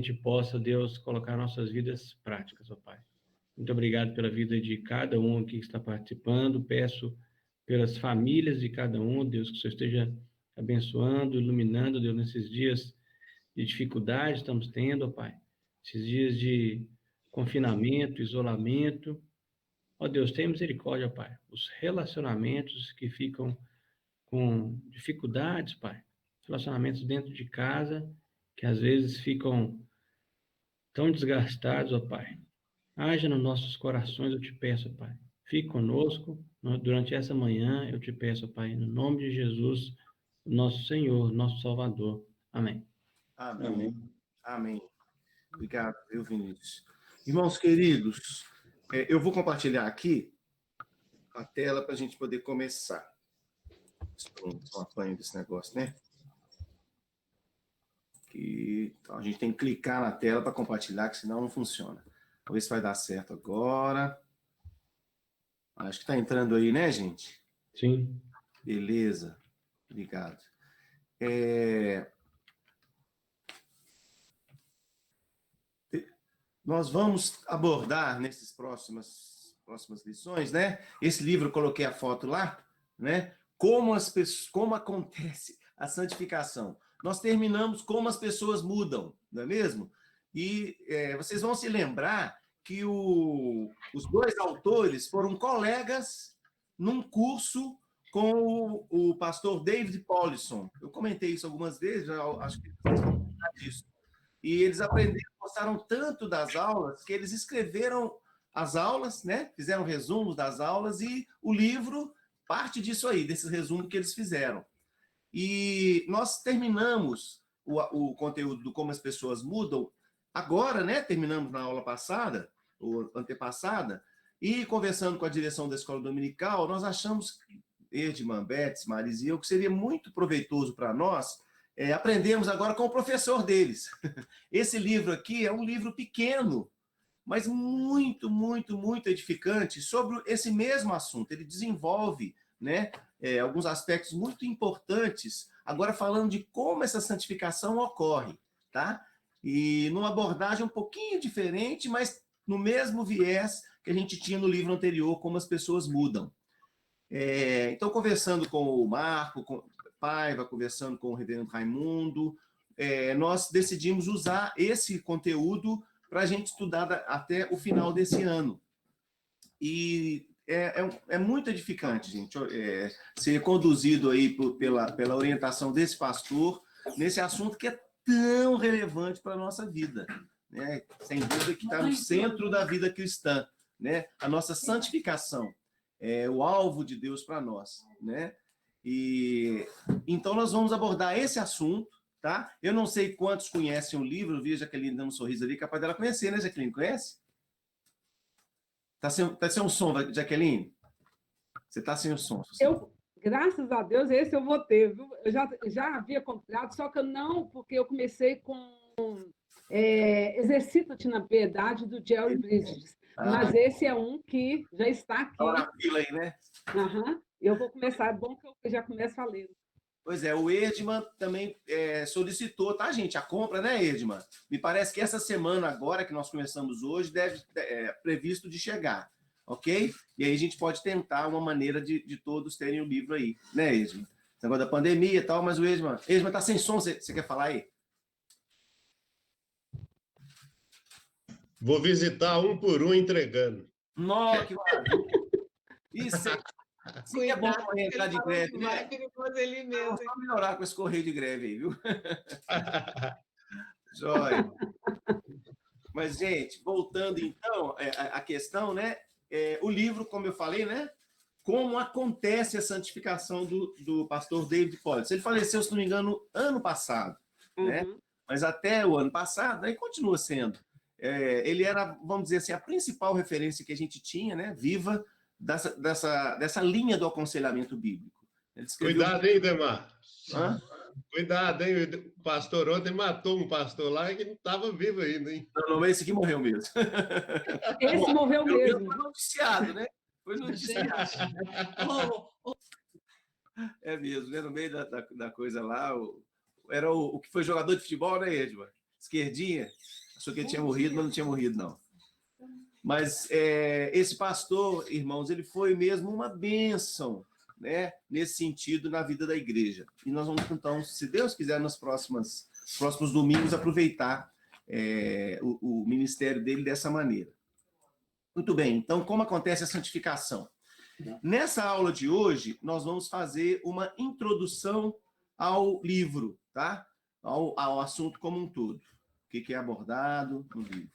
gente possa, Deus, colocar nossas vidas práticas, ó Pai. Muito obrigado pela vida de cada um aqui que está participando. Peço pelas famílias de cada um, Deus, que o Senhor esteja abençoando, iluminando, Deus, nesses dias de dificuldade que estamos tendo, ó Pai. Esses dias de confinamento, isolamento. Ó Deus, tenha misericórdia, ó Pai. Os relacionamentos que ficam com dificuldades, Pai. Relacionamentos dentro de casa, que às vezes ficam tão desgastados, ó Pai. Haja nos nossos corações, eu te peço, Pai. Fique conosco durante essa manhã, eu te peço, Pai, no nome de Jesus, nosso Senhor, nosso Salvador. Amém. Amém. Amém. Obrigado, viu, Vinícius? Irmãos queridos, eu vou compartilhar aqui a tela para a gente poder começar. Um apanho desse negócio, né? Então, a gente tem que clicar na tela para compartilhar, que senão não funciona. Vamos ver se vai dar certo agora. Acho que está entrando aí, né, gente? Sim. Beleza. Obrigado. Nós vamos abordar nessas próximas lições, né? Esse livro, eu coloquei a foto lá, né? Como acontece a santificação. Nós terminamos como as pessoas mudam, não é mesmo? E vocês vão se lembrar que os dois autores foram colegas num curso com o pastor David Powlison. Eu comentei isso algumas vezes, acho que vocês vão lembrar disso. E eles aprenderam, gostaram tanto das aulas, que eles escreveram as aulas, né? Fizeram resumos das aulas, e o livro parte disso aí, desse resumo que eles fizeram. E nós terminamos o conteúdo do Como as Pessoas Mudam agora, né? Terminamos na aula passada, ou antepassada, e conversando com a direção da Escola Dominical, nós achamos, Edman, Betts, Maris e eu, que seria muito proveitoso para nós aprendemos agora com o professor deles. Esse livro aqui é um livro pequeno, mas muito, muito, muito edificante sobre esse mesmo assunto. Ele desenvolve, né, alguns aspectos muito importantes, agora falando de como essa santificação ocorre, tá? E numa abordagem um pouquinho diferente, mas no mesmo viés que a gente tinha no livro anterior, Como as Pessoas Mudam. Então, conversando com o Marco, Paiva, conversando com o reverendo Raimundo, nós decidimos usar esse conteúdo para a gente estudar até o final desse ano. E é muito edificante, gente, ser conduzido aí pela orientação desse pastor nesse assunto que é tão relevante para a nossa vida, né? Sem dúvida que está no centro da vida cristã, né? A nossa santificação é o alvo de Deus para nós, né? E então nós vamos abordar esse assunto, tá? Eu não sei quantos conhecem o livro, eu vi a Jaqueline dando um sorriso ali, capaz dela conhecer, né, Jaqueline? Conhece? Tá sem um som, Jaqueline? Você tá sem o som. Graças a Deus, esse eu vou ter, viu? Eu já havia comprado, só que eu não, porque eu comecei com Exercita-te na Piedade, do Jerry Bridges. Mas esse é um que já está aqui. Tá na fila aí, né? Uhum. Eu vou começar, é bom que eu já começo a ler. Pois é, o Edman também solicitou, tá, gente? A compra, né, Edman? Me parece que essa semana agora, que nós começamos hoje, deve previsto de chegar, ok? E aí a gente pode tentar uma maneira de todos terem o livro aí, né, Edman? Esse negócio da pandemia e tal, mas o Edman tá sem som, você quer falar aí? Vou visitar um por um entregando. Nossa, que maravilha! Isso é bom para entrar de greve, né? Ele mesmo. Vamos melhorar com esse correio de greve aí, viu? Jóia. Mas, gente, voltando então à questão, né? O livro, como eu falei, né? Como acontece a santificação do pastor David Powlison. Ele faleceu, se não me engano, ano passado, né? Mas até o ano passado, aí continua sendo. Ele era, vamos dizer assim, a principal referência que a gente tinha, né? Viva dessa linha do aconselhamento bíblico. Cuidado, hein, Demar? Hã? Cuidado, hein? O pastor ontem matou um pastor lá que não estava vivo ainda, hein? Não, esse aqui morreu mesmo. Esse morreu mesmo. Foi noticiado, né? Foi noticiado. É mesmo, né? No meio da coisa lá, era o que foi jogador de futebol, né, Edmar? esquerdinha. Achou que ele tinha morrido, mas não tinha morrido, não. Mas esse pastor, irmãos, ele foi mesmo uma bênção, né, nesse sentido, na vida da igreja. E nós vamos, então, se Deus quiser, nos próximos domingos, aproveitar o ministério dele dessa maneira. Muito bem, então, como acontece a santificação? Nessa aula de hoje, nós vamos fazer uma introdução ao livro, tá? Ao assunto como um todo. O que é abordado no livro.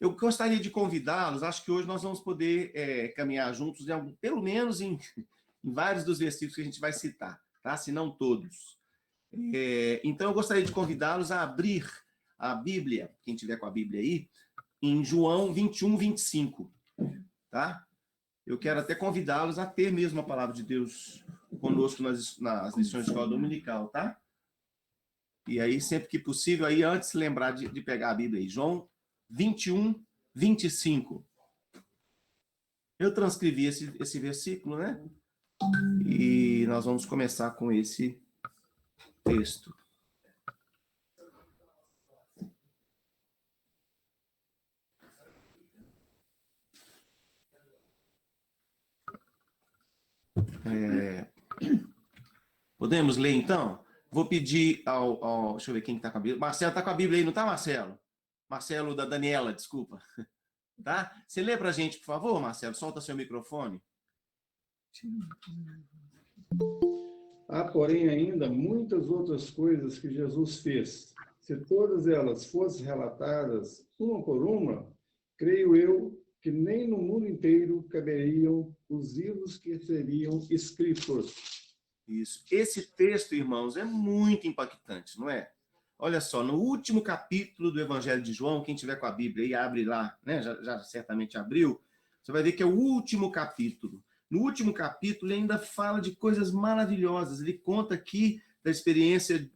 Eu gostaria de convidá-los, acho que hoje nós vamos poder caminhar juntos, pelo menos em vários dos versículos que a gente vai citar, tá? Se não todos. Então, eu gostaria de convidá-los a abrir a Bíblia, quem tiver com a Bíblia aí, em João 21, 25, tá? Eu quero até convidá-los a ter mesmo a palavra de Deus conosco nas lições de escola dominical, tá? E aí, sempre que possível, aí antes lembrar de pegar a Bíblia aí. João 21, 25. Eu transcrevi esse versículo, né? E nós vamos começar com esse texto. Podemos ler, então? Vou pedir ao... Deixa eu ver quem está com a Bíblia. Marcelo está com a Bíblia aí, não está, Marcelo? Marcelo da Daniela, desculpa. Tá? Você lê para a gente, por favor, Marcelo? Solta seu microfone. Há, porém, ainda muitas outras coisas que Jesus fez. Se todas elas fossem relatadas uma por uma, creio eu que nem no mundo inteiro caberiam os livros que seriam escritos. Isso. Esse texto, irmãos, é muito impactante, não é? Olha só, no último capítulo do Evangelho de João, quem tiver com a Bíblia aí, abre lá, né? Já certamente abriu, você vai ver que é o último capítulo. No último capítulo, ele ainda fala de coisas maravilhosas. Ele conta aqui da experiência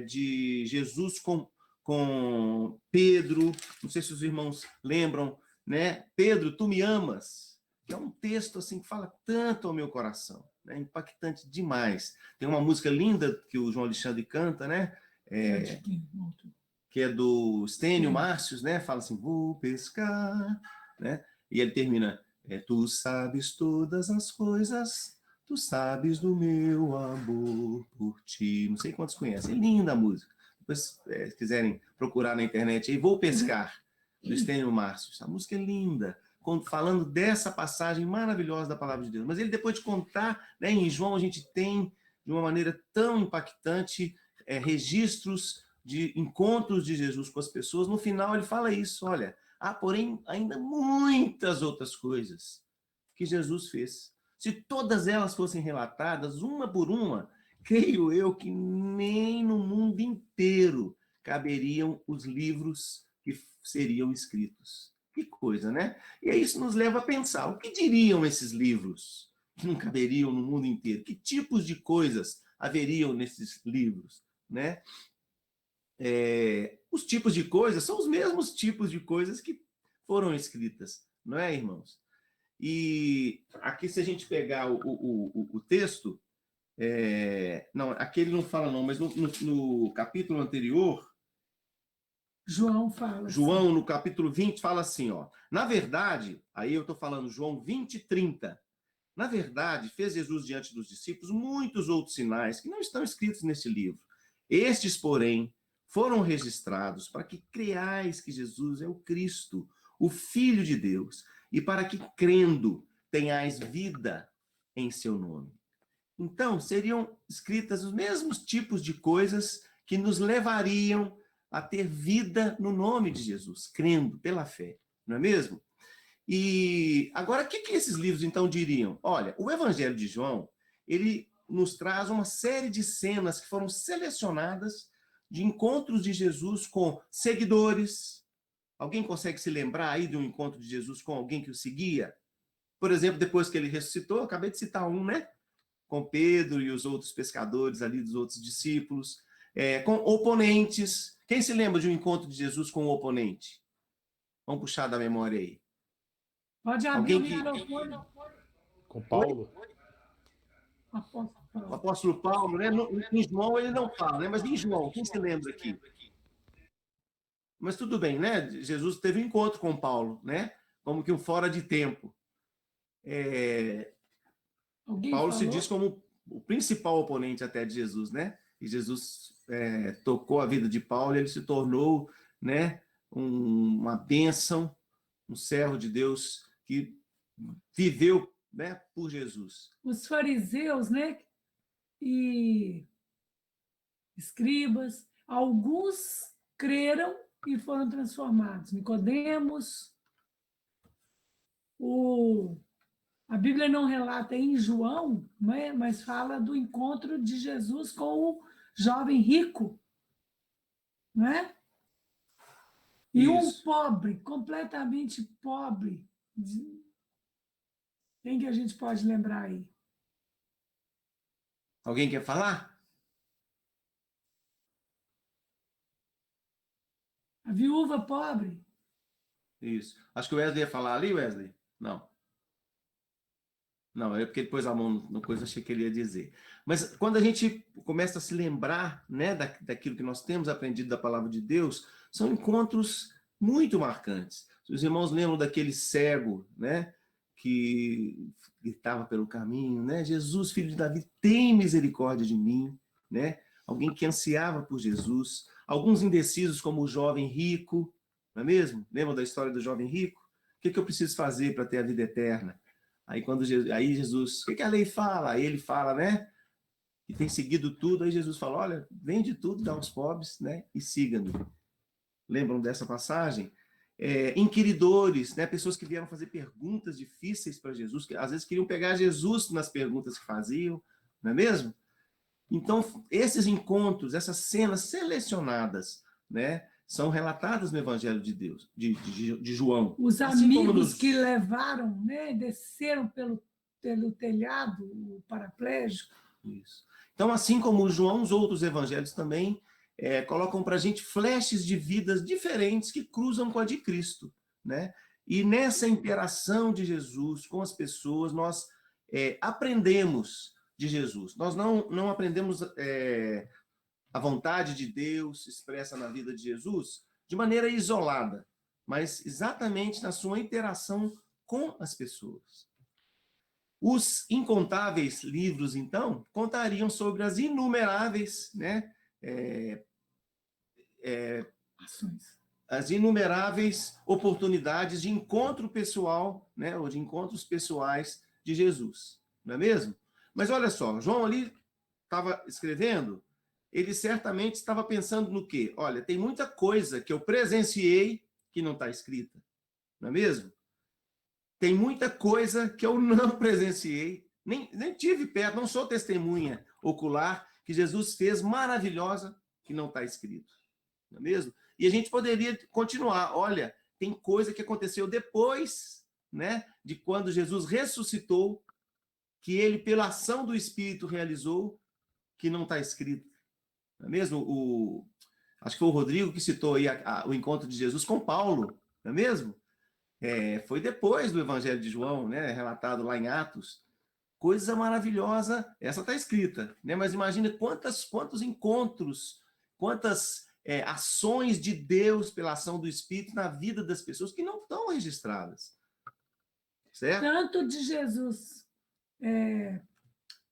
de Jesus com Pedro. Não sei se os irmãos lembram, né? Pedro, tu me amas. Que é um texto assim que fala tanto ao meu coração, né? Impactante demais. Tem uma música linda que o João Alexandre canta, né? Que é do Stênio Márcios, né? Fala assim, vou pescar, né? E ele termina, tu sabes todas as coisas, tu sabes do meu amor por ti. Não sei quantos conhecem, é linda a música. Depois, se quiserem procurar na internet aí, Vou Pescar, do Stênio Márcios. A música é linda, falando dessa passagem maravilhosa da palavra de Deus. Mas ele, depois de contar, né, em João, a gente tem, de uma maneira tão impactante, registros de encontros de Jesus com as pessoas. No final, ele fala isso, olha, há, porém, ainda muitas outras coisas que Jesus fez. Se todas elas fossem relatadas, uma por uma, creio eu que nem no mundo inteiro caberiam os livros que seriam escritos. Que coisa, né? E aí isso nos leva a pensar, o que diriam esses livros que não caberiam no mundo inteiro? Que tipos de coisas haveriam nesses livros, né? Os tipos de coisas são os mesmos tipos de coisas que foram escritas, não é, irmãos? E aqui, se a gente pegar o texto, não, aqui ele não fala não, mas no capítulo anterior, João fala. João, assim. no capítulo 20, fala assim, ó. Na verdade, aí eu estou falando João 20, 30. Na verdade, fez Jesus diante dos discípulos muitos outros sinais que não estão escritos nesse livro. Estes, porém, foram registrados para que creais que Jesus é o Cristo, o Filho de Deus, e para que, crendo, tenhais vida em seu nome. Então, seriam escritas os mesmos tipos de coisas que nos levariam a ter vida no nome de Jesus, crendo pela fé, não é mesmo? E agora, o que esses livros, então, diriam? Olha, o Evangelho de João, ele nos traz uma série de cenas que foram selecionadas de encontros de Jesus com seguidores. Alguém consegue se lembrar aí de um encontro de Jesus com alguém que o seguia? Por exemplo, depois que ele ressuscitou, acabei de citar um, né? Com Pedro e os outros pescadores ali, dos outros discípulos. Com oponentes. Quem se lembra de um encontro de Jesus com um oponente? Vamos puxar da memória aí. Pode abrir o microfone. Com Paulo? O apóstolo Paulo, né? Em João ele não fala, né? Mas em João, quem se lembra aqui? Mas tudo bem, né? Jesus teve um encontro com Paulo, né? Como que um fora de tempo. Alguém Paulo se falou? diz como o principal oponente até de Jesus, né? E Jesus tocou a vida de Paulo e ele se tornou, né, uma bênção, um servo de Deus que viveu, né, por Jesus. Os fariseus, né? E escribas, alguns creram e foram transformados. Nicodemos, a Bíblia não relata em João, né, mas fala do encontro de Jesus com o jovem rico, né? E um Isso. pobre, completamente pobre. Quem que a gente pode lembrar aí? Alguém quer falar? A viúva pobre. Isso. Acho que o Wesley ia falar ali, Wesley? Não. Não, é porque ele pôs a mão no coisa, achei que ele ia dizer. Mas quando a gente começa a se lembrar, né, daquilo que nós temos aprendido da palavra de Deus, são encontros muito marcantes. Os irmãos lembram daquele cego, né, que gritava pelo caminho, né? Jesus, filho de Davi, tem misericórdia de mim, né? Alguém que ansiava por Jesus. Alguns indecisos, como o jovem rico, não é mesmo? Lembram da história do jovem rico? O que eu preciso fazer para ter a vida eterna? Aí Jesus, o que a lei fala? Aí ele fala, né? E tem seguido tudo. Aí Jesus fala, olha, vende tudo, dá aos pobres, né? E siga-me. Lembram dessa passagem? Inquiridores, né? Pessoas que vieram fazer perguntas difíceis para Jesus, que às vezes queriam pegar Jesus nas perguntas que faziam, não é mesmo? Então, esses encontros, essas cenas selecionadas, né? São relatadas no Evangelho de Deus, de João. Os Assim amigos que levaram, né, desceram pelo telhado, o paraplégico. Isso. Então, assim como João, os outros evangelhos também colocam para a gente flashes de vidas diferentes que cruzam com a de Cristo, né? E nessa interação de Jesus com as pessoas, nós aprendemos de Jesus. Nós não aprendemos a vontade de Deus expressa na vida de Jesus de maneira isolada, mas exatamente na sua interação com as pessoas. Os incontáveis livros, então, contariam sobre as inumeráveis, né, as inumeráveis oportunidades de encontro pessoal, né, ou de encontros pessoais de Jesus, não é mesmo? Mas olha só, João ali estava escrevendo, ele certamente estava pensando no quê? Olha, tem muita coisa que eu presenciei que não está escrita, não é mesmo? Tem muita coisa que eu não presenciei, nem tive perto, não sou testemunha ocular, que Jesus fez maravilhosa, que não está escrito. Não é mesmo? E a gente poderia continuar. Olha, tem coisa que aconteceu depois, né, de quando Jesus ressuscitou, que ele, pela ação do Espírito, realizou, que não está escrito. Não é mesmo? Acho que foi o Rodrigo que citou aí o encontro de Jesus com Paulo, não é mesmo? Foi depois do Evangelho de João, né, relatado lá em Atos. Coisa maravilhosa, essa está escrita, né? Mas imagina quantos encontros, quantas ações de Deus pela ação do Espírito na vida das pessoas que não estão registradas. Certo? Tanto de Jesus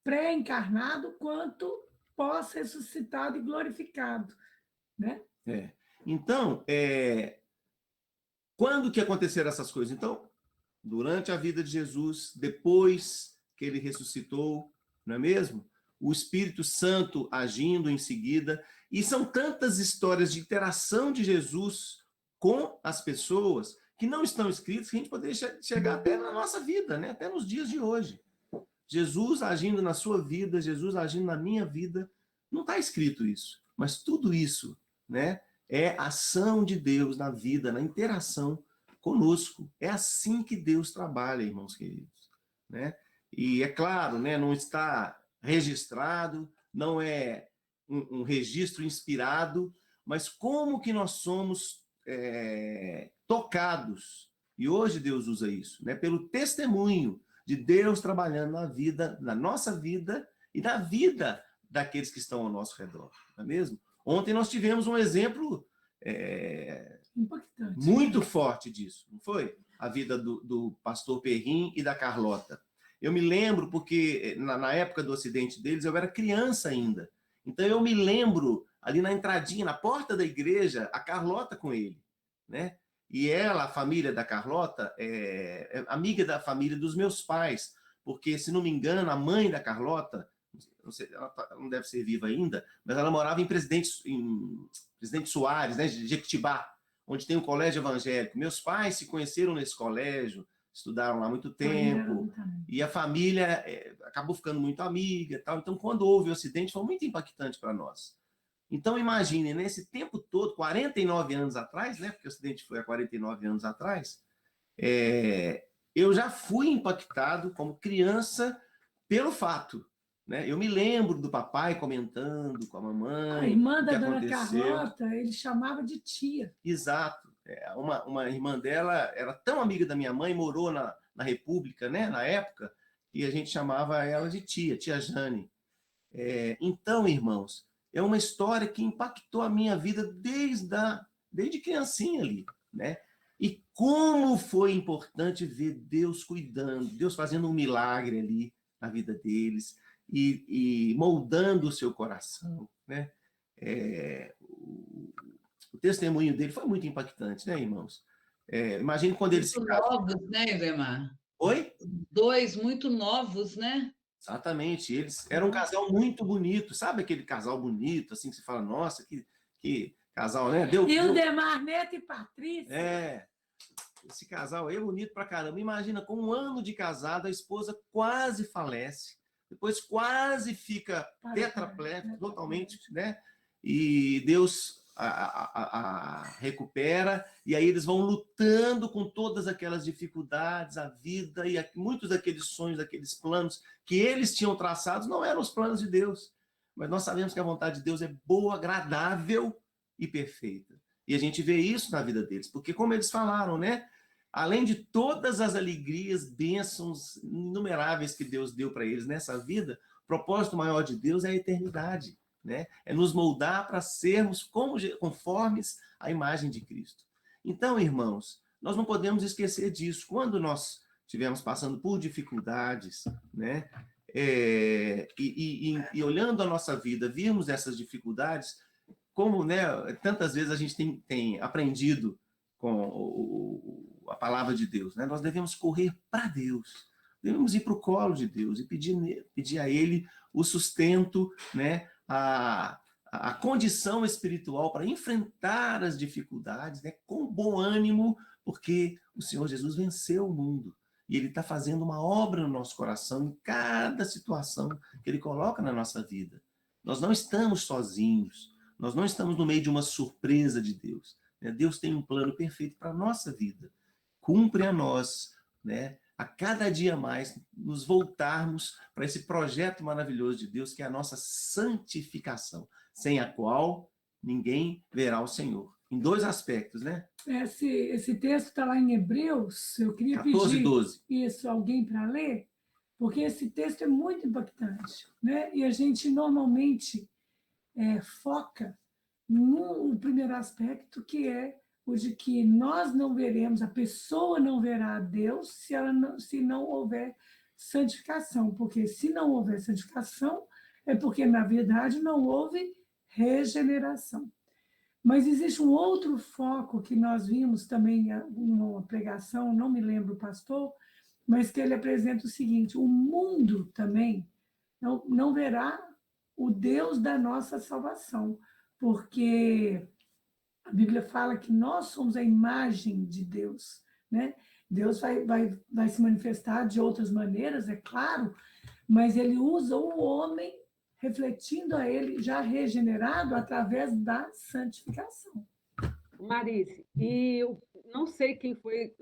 pré-encarnado quanto pós-ressuscitado e glorificado, né? Então, quando que aconteceram essas coisas? Então, durante a vida de Jesus, depois que ele ressuscitou, não é mesmo? O Espírito Santo agindo em seguida. E são tantas histórias de interação de Jesus com as pessoas que não estão escritas que a gente poderia chegar até na nossa vida, né? Até nos dias de hoje. Jesus agindo na sua vida, Jesus agindo na minha vida, não está escrito isso. Mas tudo isso, né, é ação de Deus na vida, na interação conosco. É assim que Deus trabalha, irmãos queridos, né? E é claro, né, não está registrado, não é um registro inspirado, mas como que nós somos tocados, e hoje Deus usa isso, né, pelo testemunho de Deus trabalhando na vida, na nossa vida e na vida daqueles que estão ao nosso redor, não é mesmo? Ontem nós tivemos um exemplo Impactante. Muito forte disso, não foi? A vida do pastor Perrin e da Carlota. Eu me lembro porque na época do acidente deles eu era criança ainda. Então eu me lembro ali na entradinha, na porta da igreja, a Carlota com ele, né? E ela, a família da Carlota, é amiga da família dos meus pais, porque, se não me engano, a mãe da Carlota, não sei, ela não deve ser viva ainda, mas ela morava em Presidente Soares, né, de Jequitibá, onde tem um colégio evangélico. Meus pais se conheceram nesse colégio, estudaram lá muito tempo, e a família acabou ficando muito amiga. Tal. Então, quando houve o acidente, foi muito impactante para nós. Então, imagine, nesse tempo todo, 49 anos atrás, né, porque o acidente foi há 49 anos atrás, eu já fui impactado como criança pelo fato. Né? Eu me lembro do papai comentando com a mamãe. A irmã da o que dona aconteceu. Carlota, ele chamava de tia. Exato. Uma irmã dela era tão amiga da minha mãe, morou na República, né, na época, e a gente chamava ela de tia Jane. Então, irmãos, é uma história que impactou a minha vida desde criancinha ali, né? E como foi importante ver Deus cuidando, Deus fazendo um milagre ali na vida deles e moldando o seu coração, né? O testemunho dele foi muito impactante, né, irmãos? Imagine quando eles se casaram. Muito novos, né, Idemar? Oi? Dois muito novos, né? Exatamente. Eles eram um casal muito bonito. Sabe aquele casal bonito, assim, que você fala, nossa, que casal, né? Ildemar Neto e Patrícia. Esse casal aí é bonito pra caramba. Imagina, com 1 ano de casado, a esposa quase falece, depois quase fica tetraplégica, totalmente, né? E Deus a recupera, e aí eles vão lutando com todas aquelas dificuldades, a vida, e muitos daqueles sonhos, daqueles planos que eles tinham traçados não eram os planos de Deus. Mas nós sabemos que a vontade de Deus é boa, agradável e perfeita. E a gente vê isso na vida deles, porque como eles falaram, né? Além de todas as alegrias, bênçãos inumeráveis que Deus deu para eles nessa vida, o propósito maior de Deus é a eternidade. Né? É nos moldar para sermos conformes à imagem de Cristo. Então, irmãos, nós não podemos esquecer disso. Quando nós estivermos passando por dificuldades, né? E olhando a nossa vida, virmos essas dificuldades, como, né, tantas vezes a gente tem aprendido com a palavra de Deus, né? Nós devemos correr para Deus, devemos ir para o colo de Deus e pedir a Ele o sustento, né? A condição espiritual para enfrentar as dificuldades, né, com bom ânimo, porque o Senhor Jesus venceu o mundo e Ele está fazendo uma obra no nosso coração em cada situação que Ele coloca na nossa vida. Nós não estamos sozinhos, nós não estamos no meio de uma surpresa de Deus. Né? Deus tem um plano perfeito para a nossa vida. Cumpre a nós, né? A cada dia mais nos voltarmos para esse projeto maravilhoso de Deus, que é a nossa santificação, sem a qual ninguém verá o Senhor. Em 2 aspectos, né? Esse texto está lá em Hebreus, eu queria 14, pedir 12. Isso, alguém para ler, porque esse texto é muito impactante, né? E a gente normalmente foca no primeiro aspecto, que é o de que nós não veremos, a pessoa não verá a Deus se não houver santificação, porque se não houver santificação, é porque, na verdade, não houve regeneração. Mas existe um outro foco que nós vimos também numa pregação, não me lembro o pastor, mas que ele apresenta o seguinte: o mundo também não verá o Deus da nossa salvação, porque a Bíblia fala que nós somos a imagem de Deus, né? Deus vai se manifestar de outras maneiras, é claro, mas Ele usa o homem refletindo a Ele já regenerado através da santificação. Marice, e eu não sei quem foi,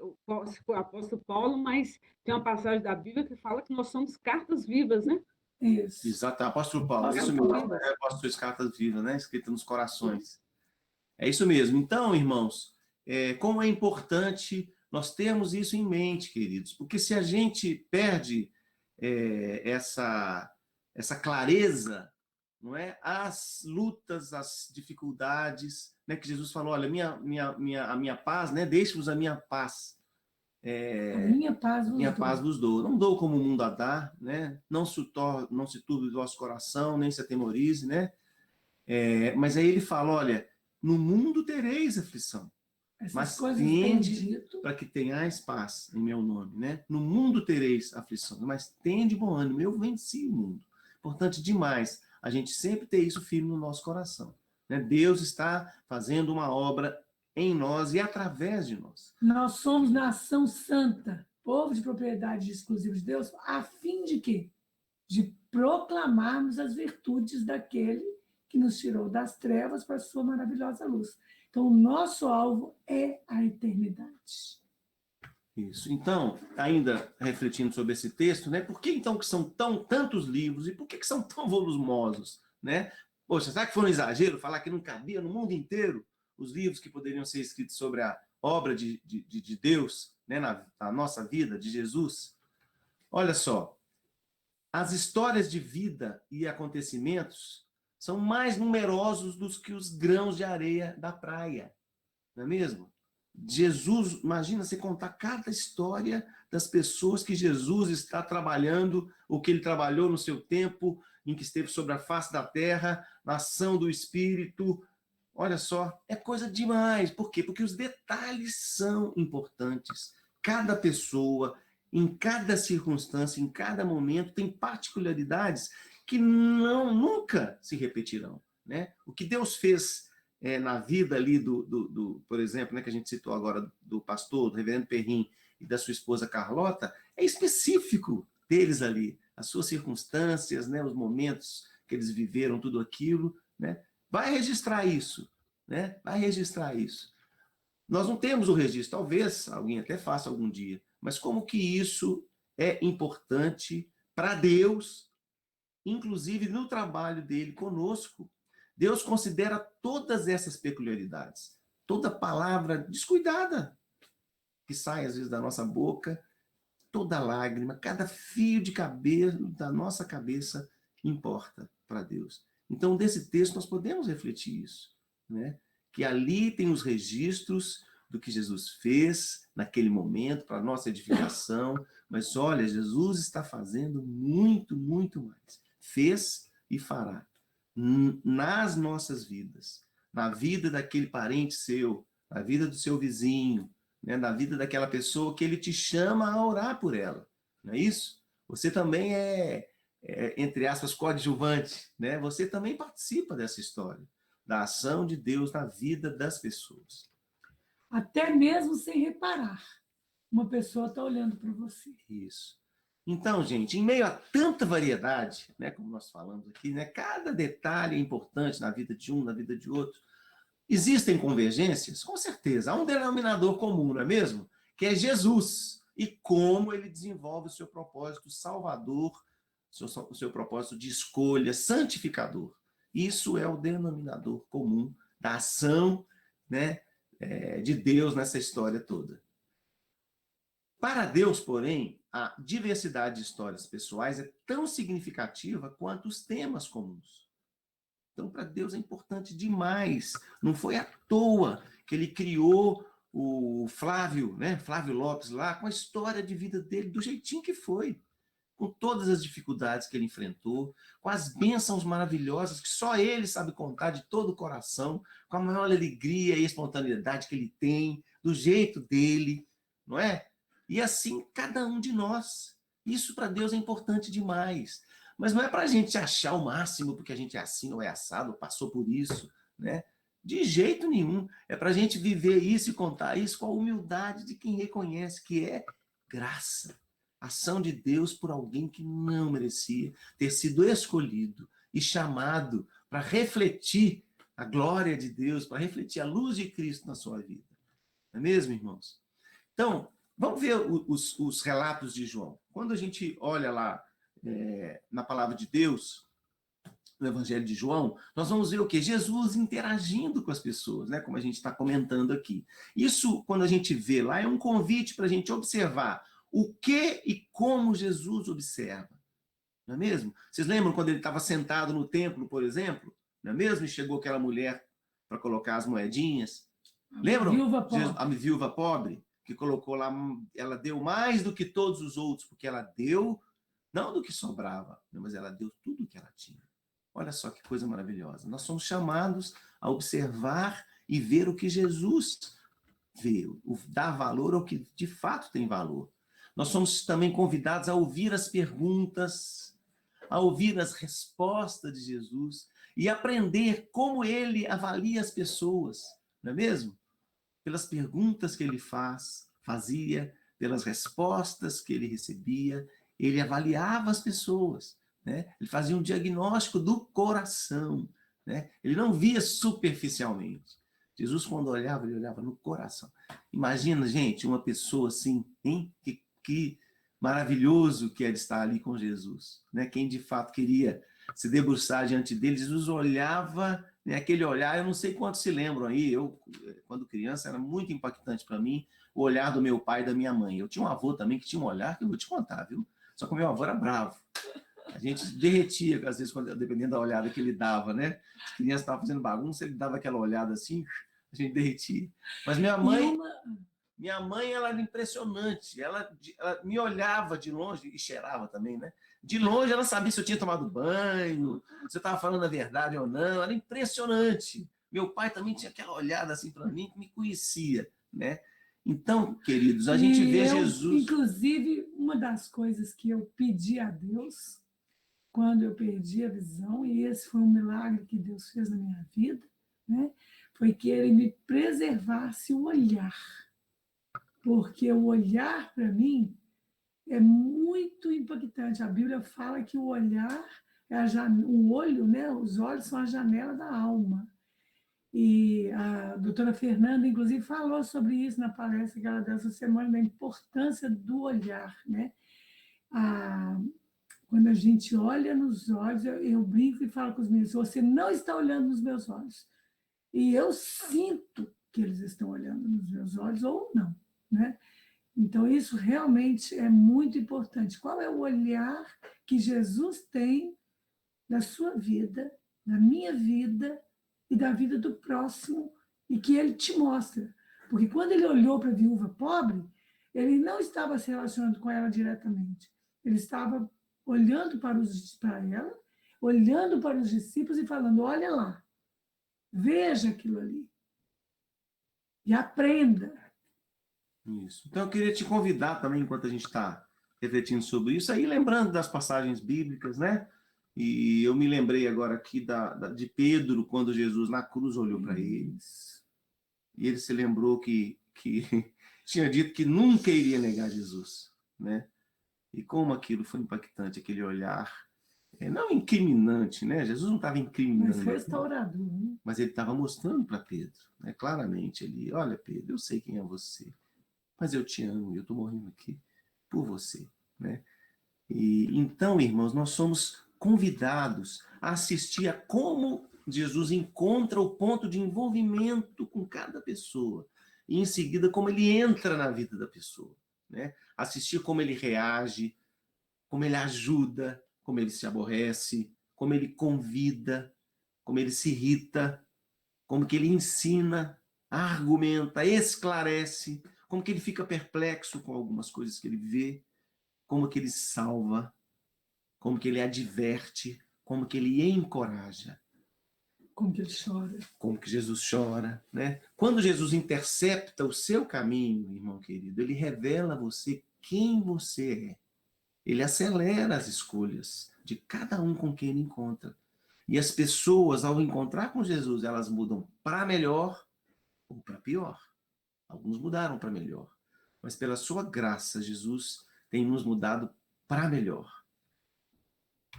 se foi o apóstolo Paulo, mas tem uma passagem da Bíblia que fala que nós somos cartas vivas, né? Isso. Exato, apóstolo Paulo, isso mesmo, apóstolo cartas vivas, né? Escritas nos corações. É isso mesmo. Então, irmãos, como é importante nós termos isso em mente, queridos, porque se a gente perde essa clareza, não é? As lutas, as dificuldades, né, que Jesus falou, olha, a minha paz, né, deixe-vos a minha paz. A minha paz vos Minha dou. paz vos dou. Não dou como o mundo a dá, né? Não se turbe o vosso coração, nem se atemorize, né? Mas aí ele fala, olha, no mundo tereis aflição, Essas mas coisas tem tende dito. para que tenhais paz em meu nome, né? No mundo tereis aflição, mas tende bom ânimo, eu venci o mundo. Importante demais a gente sempre ter isso firme no nosso coração, né? Deus está fazendo uma obra em nós e através de nós. Nós somos nação santa, povo de propriedade exclusiva de Deus, a fim de quê? De proclamarmos as virtudes daquele que nos tirou das trevas para a sua maravilhosa luz. Então, o nosso alvo é a eternidade. Isso. Então, ainda refletindo sobre esse texto, né? Por que então que são tantos livros e por que são tão volumosos, né? Poxa, será que foi um exagero falar que não cabia no mundo inteiro os livros que poderiam ser escritos sobre a obra de Deus, né? Na nossa vida, de Jesus? Olha só, as histórias de vida e acontecimentos são mais numerosos do que os grãos de areia da praia, não é mesmo? Jesus, imagina você contar cada história das pessoas que Jesus está trabalhando, o que ele trabalhou no seu tempo, em que esteve sobre a face da terra, na ação do Espírito. Olha só, é coisa demais. Por quê? Porque os detalhes são importantes. Cada pessoa, em cada circunstância, em cada momento, tem particularidades que nunca se repetirão, né? O que Deus fez na vida ali por exemplo, né, que a gente citou agora, do pastor, do reverendo Perrin e da sua esposa Carlota, é específico deles ali, as suas circunstâncias, né, os momentos que eles viveram, tudo aquilo, né? Vai registrar isso, né? Vai registrar isso. Nós não temos o registro, talvez alguém até faça algum dia, mas como que isso é importante para Deus, inclusive no trabalho dele conosco. Deus considera todas essas peculiaridades. Toda palavra descuidada que sai às vezes da nossa boca, toda lágrima, cada fio de cabelo da nossa cabeça importa para Deus. Então, desse texto nós podemos refletir isso, né? Que ali tem os registros do que Jesus fez naquele momento para a nossa edificação, mas olha, Jesus está fazendo muito, muito mais. Fez e fará nas nossas vidas, na vida daquele parente seu, na vida do seu vizinho, né, na vida daquela pessoa que ele te chama a orar por ela, não é isso? Você também entre aspas, coadjuvante, né? Você também participa dessa história, da ação de Deus na vida das pessoas. Até mesmo sem reparar, uma pessoa está olhando para você. Isso. Então, gente, em meio a tanta variedade, né, como nós falamos aqui, né, cada detalhe é importante na vida de um, na vida de outro. Existem convergências? Com certeza. Há um denominador comum, não é mesmo? Que é Jesus e como ele desenvolve o seu propósito salvador, o seu propósito de escolha, santificador. Isso é o denominador comum da ação, né, de Deus nessa história toda. Para Deus, porém, a diversidade de histórias pessoais é tão significativa quanto os temas comuns. Então, para Deus é importante demais. Não foi à toa que ele criou o Flávio, né? Flávio Lopes lá, com a história de vida dele do jeitinho que foi, com todas as dificuldades que ele enfrentou, com as bênçãos maravilhosas que só ele sabe contar de todo o coração, com a maior alegria e espontaneidade que ele tem, do jeito dele, não é? E assim, cada um de nós. Isso para Deus é importante demais. Mas não é para a gente achar o máximo porque a gente é assim ou é assado, ou passou por isso, né? De jeito nenhum. É para a gente viver isso e contar isso com a humildade de quem reconhece que é graça. Ação de Deus por alguém que não merecia ter sido escolhido e chamado para refletir a glória de Deus, para refletir a luz de Cristo na sua vida. Não é mesmo, irmãos? Então, vamos ver os relatos de João. Quando a gente olha lá na palavra de Deus, no Evangelho de João, nós vamos ver o quê? Jesus interagindo com as pessoas, né? Como a gente está comentando aqui. Isso, quando a gente vê lá, é um convite para a gente observar o que e como Jesus observa. Não é mesmo? Vocês lembram quando ele estava sentado no templo, por exemplo? Não é mesmo? E chegou aquela mulher para colocar as moedinhas. Lembram? Viúva pobre. A viúva pobre, que colocou lá, ela deu mais do que todos os outros, porque ela deu, não do que sobrava, mas ela deu tudo o que ela tinha. Olha só que coisa maravilhosa. Nós somos chamados a observar e ver o que Jesus vê, dar valor ao que de fato tem valor. Nós somos também convidados a ouvir as perguntas, a ouvir as respostas de Jesus e aprender como ele avalia as pessoas, não é mesmo? Pelas perguntas que ele fazia, pelas respostas que ele recebia, ele avaliava as pessoas, né? Ele fazia um diagnóstico do coração, né? Ele não via superficialmente. Jesus, quando olhava, ele olhava no coração. Imagina, gente, uma pessoa assim, hein? Que maravilhoso que era estar ali com Jesus, né? Quem de fato queria se debruçar diante dele, Jesus olhava, né? Aquele olhar, eu não sei quantos se lembram aí, eu, quando criança, era muito impactante para mim o olhar do meu pai e da minha mãe. Eu tinha um avô também que tinha um olhar que eu vou te contar, viu? Só que o meu avô era bravo. A gente derretia, às vezes, dependendo da olhada que ele dava, né? As crianças estavam fazendo bagunça, ele dava aquela olhada assim, a gente derretia. Mas minha mãe, ela era impressionante. Ela me olhava de longe, e cheirava também, né? De longe, ela sabia se eu tinha tomado banho, se eu estava falando a verdade ou não. Era impressionante. Meu pai também tinha aquela olhada assim para mim, que me conhecia, né? Então, queridos, a gente vê Jesus... Inclusive, uma das coisas que eu pedi a Deus quando eu perdi a visão, e esse foi um milagre que Deus fez na minha vida, né? Foi que ele me preservasse o olhar. Porque o olhar, para mim, é muito impactante. A Bíblia fala que o olhar, o olho, né? Os olhos são a janela da alma. E a doutora Fernanda, inclusive, falou sobre isso na palestra que ela deu essa semana, da importância do olhar, né? Quando a gente olha nos olhos, eu brinco e falo com os meninos, você não está olhando nos meus olhos. E eu sinto que eles estão olhando nos meus olhos ou não, né? Então, isso realmente é muito importante. Qual é o olhar que Jesus tem da sua vida, da minha vida e da vida do próximo, e que ele te mostra? Porque quando ele olhou para a viúva pobre, ele não estava se relacionando com ela diretamente. Ele estava olhando para ela, olhando para os discípulos e falando, olha lá, veja aquilo ali e aprenda. Isso. Então, eu queria te convidar também, enquanto a gente está refletindo sobre isso, aí lembrando das passagens bíblicas, né? E eu me lembrei agora aqui de Pedro, quando Jesus na cruz olhou para eles. E ele se lembrou que tinha dito que nunca iria negar Jesus, né? E como aquilo foi impactante, aquele olhar, não incriminante, né? Jesus não estava incriminando. Mas restaurador, né? Mas ele estava mostrando para Pedro, né? Claramente ali, olha, Pedro, eu sei quem é você, mas eu te amo, eu estou morrendo aqui por você, né? E então, irmãos, nós somos convidados a assistir a como Jesus encontra o ponto de envolvimento com cada pessoa e em seguida como ele entra na vida da pessoa, né? Assistir como ele reage, como ele ajuda, como ele se aborrece, como ele convida, como ele se irrita, como que ele ensina, argumenta, esclarece, como que ele fica perplexo com algumas coisas que ele vê, como que ele salva, como que ele adverte, como que ele encoraja. Como que ele chora. Como que Jesus chora, né? Quando Jesus intercepta o seu caminho, irmão querido, ele revela a você quem você é. Ele acelera as escolhas de cada um com quem ele encontra. E as pessoas, ao encontrar com Jesus, elas mudam para melhor ou para pior. Alguns mudaram para melhor. Mas pela sua graça, Jesus tem nos mudado para melhor.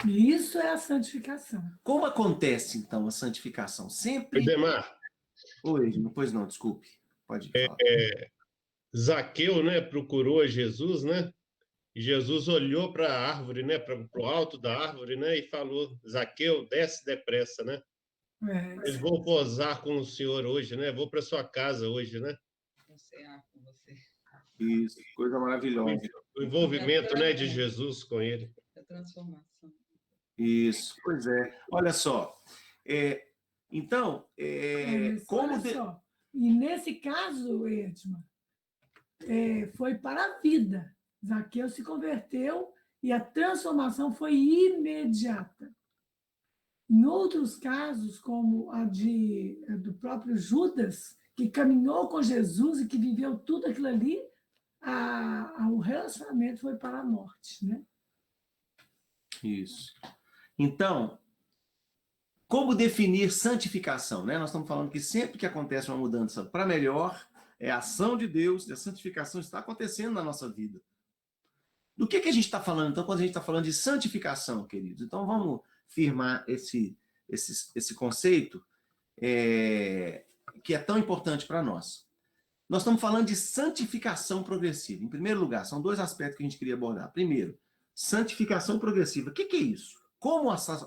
E isso é a santificação. Como acontece, então, a santificação? Sempre... Demar, Oi, pois não, desculpe. Pode falar. Zaqueu, né, procurou Jesus, né? E Jesus olhou para a árvore, né, para o alto da árvore, né, e falou: Zaqueu, desce depressa, né? Eu vou posar com o senhor hoje, né? Vou para sua casa hoje, né? Com você. Isso, coisa maravilhosa. O envolvimento, né, de Jesus com ele. A transformação. Isso, pois é. Olha só, Então, Mas olha só, e nesse caso, Edmar, foi para a vida. Zaqueu se converteu e a transformação foi imediata. Em outros casos, como do próprio Judas, que caminhou com Jesus e que viveu tudo aquilo ali, o relacionamento foi para a morte, né? Isso. Então, como definir santificação, né? Nós estamos falando que sempre que acontece uma mudança para melhor, é a ação de Deus, e a santificação está acontecendo na nossa vida. Do que a gente está falando, então, quando a gente está falando de santificação, queridos? Então, vamos firmar esse conceito que é tão importante para nós. Nós estamos falando de santificação progressiva. Em primeiro lugar, são dois aspectos que a gente queria abordar. Primeiro, santificação progressiva. O que é isso?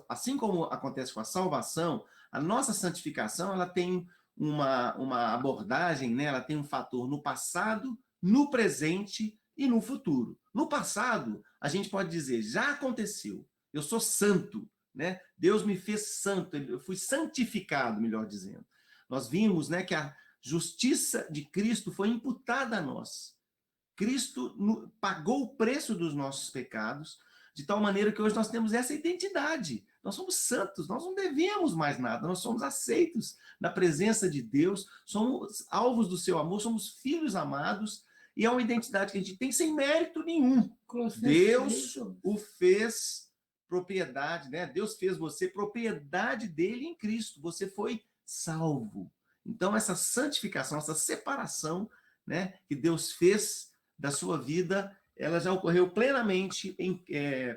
Assim como acontece com a salvação, a nossa santificação ela tem uma abordagem, né? Ela tem um fator no passado, no presente e no futuro. No passado, a gente pode dizer, já aconteceu, eu sou santo, né? Deus me fez santo, eu fui santificado, melhor dizendo. Nós vimos, né, que a justiça de Cristo foi imputada a nós. Cristo pagou o preço dos nossos pecados, de tal maneira que hoje nós temos essa identidade. Nós somos santos, nós não devemos mais nada, nós somos aceitos na presença de Deus, somos alvos do seu amor, somos filhos amados, e é uma identidade que a gente tem sem mérito nenhum. Deus o fez propriedade, né? Deus fez você propriedade dele em Cristo, você foi salvo. Então, essa santificação, essa separação, né, que Deus fez da sua vida, ela já ocorreu plenamente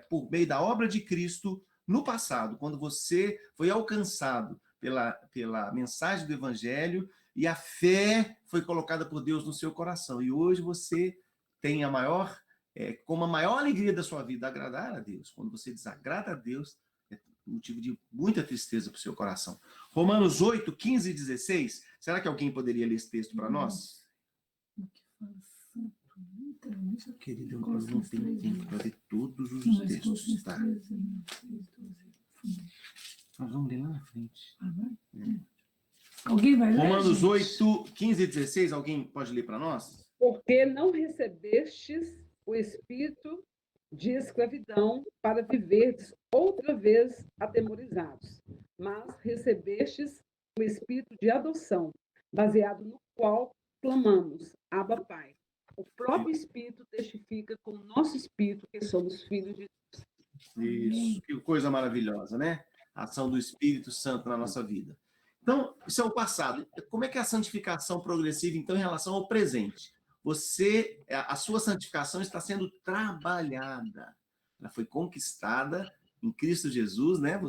por meio da obra de Cristo no passado, quando você foi alcançado pela mensagem do Evangelho e a fé foi colocada por Deus no seu coração. E hoje você tem como a maior alegria da sua vida, agradar a Deus. Quando você desagrada a Deus, é motivo de muita tristeza para o seu coração. Romanos 8, 15 e 16. Será que alguém poderia ler esse texto para nós? Querido, eu não tenho tempo para ver todos os textos, tá? Nós vamos ler lá na frente. Alguém vai ler? Romanos 8, 15 e 16, alguém pode ler para nós? Porque não recebestes o espírito de escravidão para viverdes outra vez atemorizados, mas recebestes o espírito de adoção, baseado no qual clamamos, Abba, Pai. O próprio Espírito testifica com o nosso espírito que somos filhos de Deus. Isso, que coisa maravilhosa, né? A ação do Espírito Santo na nossa vida. Então, isso é o passado. Como é que é a santificação progressiva, então, em relação ao presente? A sua santificação está sendo trabalhada. Ela foi conquistada em Cristo Jesus, né?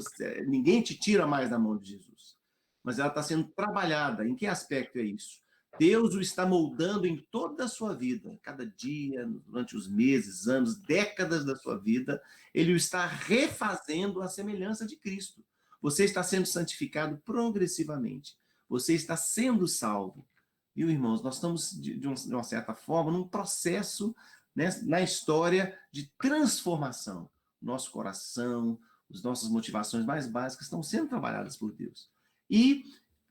Ninguém te tira mais da mão de Jesus. Mas ela está sendo trabalhada. Em que aspecto é isso? Deus o está moldando em toda a sua vida, cada dia, durante os meses, anos, décadas da sua vida, ele o está refazendo à semelhança de Cristo. Você está sendo santificado progressivamente. Você está sendo salvo. Viu, irmãos? Nós estamos, de uma certa forma, num processo, né, na história de transformação. Nosso coração, as nossas motivações mais básicas estão sendo trabalhadas por Deus. E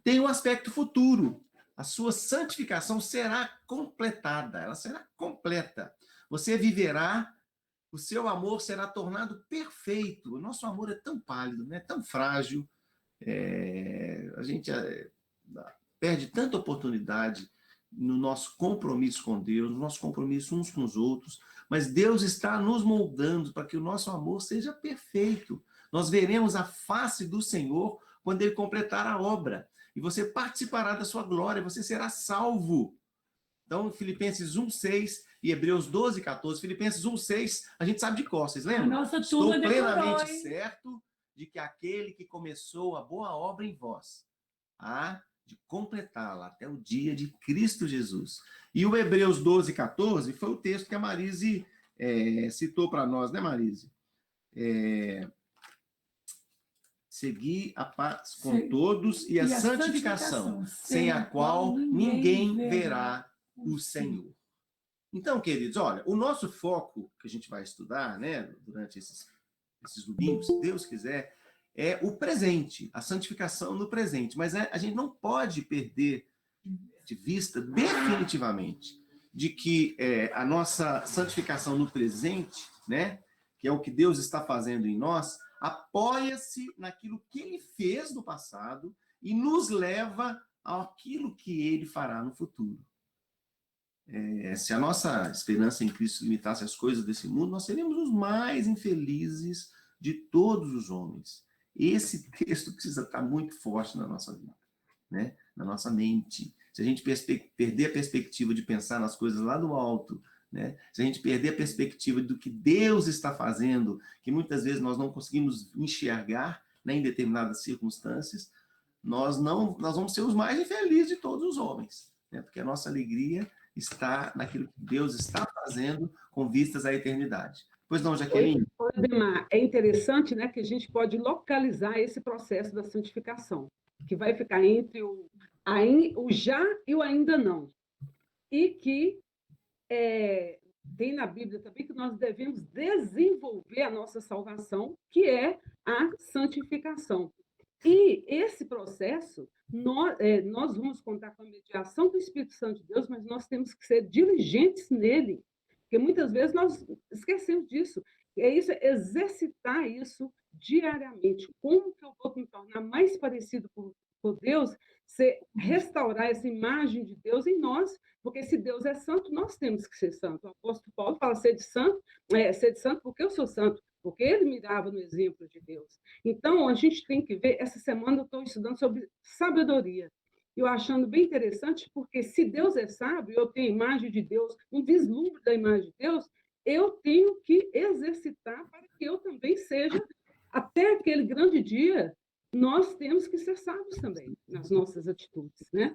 tem um aspecto futuro. A sua santificação será completada, ela será completa. Você viverá, o seu amor será tornado perfeito. O nosso amor é tão pálido, né? Tão frágil. A gente perde tanta oportunidade no nosso compromisso com Deus, no nosso compromisso uns com os outros, mas Deus está nos moldando para que o nosso amor seja perfeito. Nós veremos a face do Senhor quando Ele completar a obra. E você participará da sua glória, você será salvo. Então, Filipenses 1:6 e Hebreus 12:14. Filipenses 1:6, a gente sabe de cor, vocês lembram? A nossa Estou turma plenamente decorou, certo de que aquele que começou a boa obra em vós há de completá-la até o dia de Cristo Jesus. E o Hebreus 12:14 foi o texto que a Marise citou para nós, né, Marise? Seguir a paz com todos e a santificação, sem a qual ninguém verá o Senhor. Então, queridos, olha, o nosso foco que a gente vai estudar, né, durante esses domingos, se Deus quiser, é o presente, a santificação no presente. Mas a gente não pode perder de vista definitivamente de que a nossa santificação no presente, né, que é o que Deus está fazendo em nós, apoia-se naquilo que ele fez no passado e nos leva àquilo que ele fará no futuro. Se a nossa esperança em Cristo limitasse as coisas desse mundo, nós seríamos os mais infelizes de todos os homens. Esse texto precisa estar muito forte na nossa vida, né? Na nossa mente. Se a gente perder a perspectiva de pensar nas coisas lá do alto, né? Se a gente perder a perspectiva do que Deus está fazendo, que muitas vezes nós não conseguimos enxergar, né, em determinadas circunstâncias, nós vamos ser os mais infelizes de todos os homens, né? Porque a nossa alegria está naquilo que Deus está fazendo com vistas à eternidade. Pois não, Jaqueline? Ademar, é interessante, né, que a gente pode localizar esse processo da santificação, que vai ficar entre o já e o ainda não. E que tem na Bíblia também que nós devemos desenvolver a nossa salvação, que é a santificação. E esse processo, nós vamos contar com a mediação do Espírito Santo de Deus, mas nós temos que ser diligentes nele, porque muitas vezes nós esquecemos disso. É exercitar isso diariamente. Como que eu vou me tornar mais parecido com Deus? Restaurar essa imagem de Deus em nós, porque se Deus é santo, nós temos que ser santo. O apóstolo Paulo fala ser de santo porque eu sou santo, porque ele mirava no exemplo de Deus. Então, a gente tem que ver, essa semana eu estou estudando sobre sabedoria. Eu achando bem interessante, porque se Deus é sábio, eu tenho a imagem de Deus, um vislumbre da imagem de Deus, eu tenho que exercitar para que eu também seja, até aquele grande dia, nós temos que ser sábios também nas nossas atitudes, né?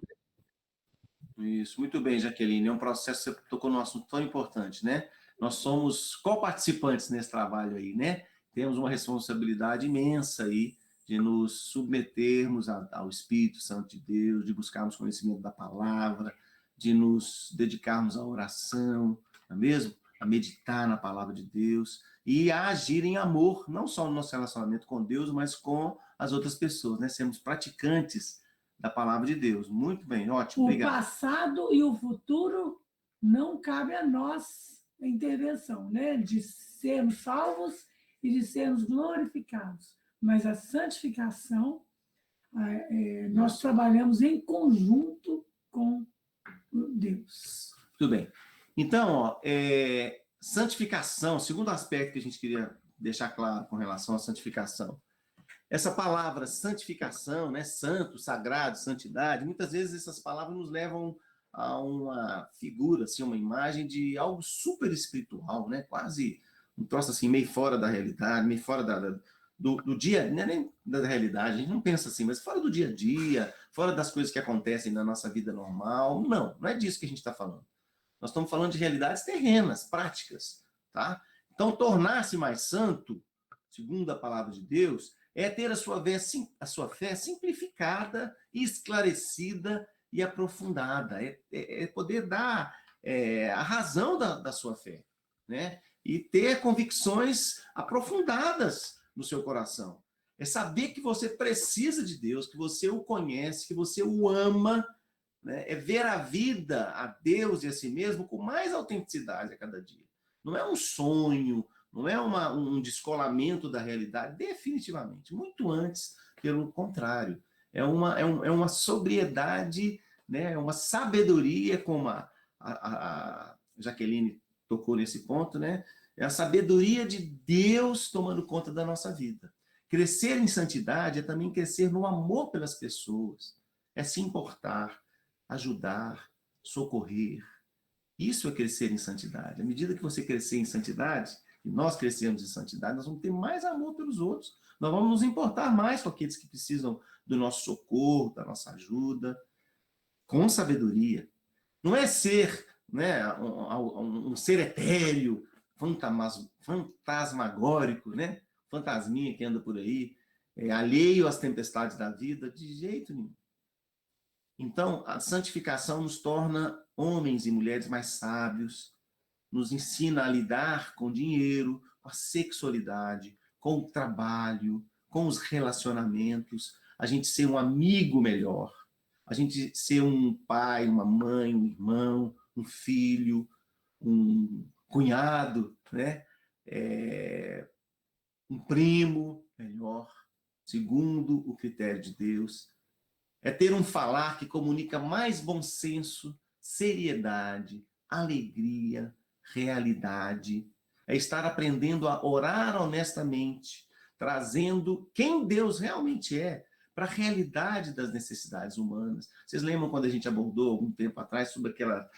Isso, muito bem, Jaqueline. É um processo, você tocou num assunto tão importante, né? Nós somos co-participantes nesse trabalho aí, né? Temos uma responsabilidade imensa aí de nos submetermos ao Espírito Santo de Deus, de buscarmos conhecimento da palavra, de nos dedicarmos à oração, não é mesmo? A meditar na palavra de Deus e a agir em amor, não só no nosso relacionamento com Deus, mas com as outras pessoas, né? Sermos praticantes da palavra de Deus. Muito bem, ótimo, obrigado. O passado e o futuro não cabe a nós a intervenção, né? De sermos salvos e de sermos glorificados. Mas a santificação, nós trabalhamos em conjunto com Deus. Tudo bem. Então, santificação, segundo aspecto que a gente queria deixar claro com relação à santificação. Essa palavra santificação, né, santo, sagrado, santidade, muitas vezes essas palavras nos levam a uma figura, assim, uma imagem de algo super espiritual, né, quase um troço assim, meio fora da realidade, meio fora do dia, não é nem da realidade, a gente não pensa assim, mas fora do dia a dia, fora das coisas que acontecem na nossa vida normal. Não é disso que a gente está falando. Nós estamos falando de realidades terrenas, práticas, tá? Então, tornar-se mais santo, segundo a palavra de Deus, é ter a sua fé simplificada, esclarecida e aprofundada. É poder dar a razão da sua fé, né? E ter convicções aprofundadas no seu coração. É saber que você precisa de Deus, que você o conhece, que você o ama, né? É ver a vida, a Deus e a si mesmo com mais autenticidade a cada dia. Não é um sonho, não é um descolamento da realidade, definitivamente. Muito antes, pelo contrário. É uma sobriedade, né? É uma sabedoria, como a Jaqueline tocou nesse ponto, né? É a sabedoria de Deus tomando conta da nossa vida. Crescer em santidade é também crescer no amor pelas pessoas. É se importar, ajudar, socorrer. Isso é crescer em santidade. À medida que você crescer em santidade, e nós crescemos em santidade, nós vamos ter mais amor pelos outros. Nós vamos nos importar mais com aqueles que precisam do nosso socorro, da nossa ajuda, com sabedoria. Não é ser, né, um ser etéreo, fantasmagórico, né? Fantasminha que anda por aí, alheio às tempestades da vida, de jeito nenhum. Então, a santificação nos torna homens e mulheres mais sábios, nos ensina a lidar com o dinheiro, com a sexualidade, com o trabalho, com os relacionamentos, a gente ser um amigo melhor, a gente ser um pai, uma mãe, um irmão, um filho, um cunhado, né? Um primo melhor, segundo o critério de Deus. É ter um falar que comunica mais bom senso, seriedade, alegria, realidade. É estar aprendendo a orar honestamente, trazendo quem Deus realmente é para a realidade das necessidades humanas. Vocês lembram quando a gente abordou algum tempo atrás sobre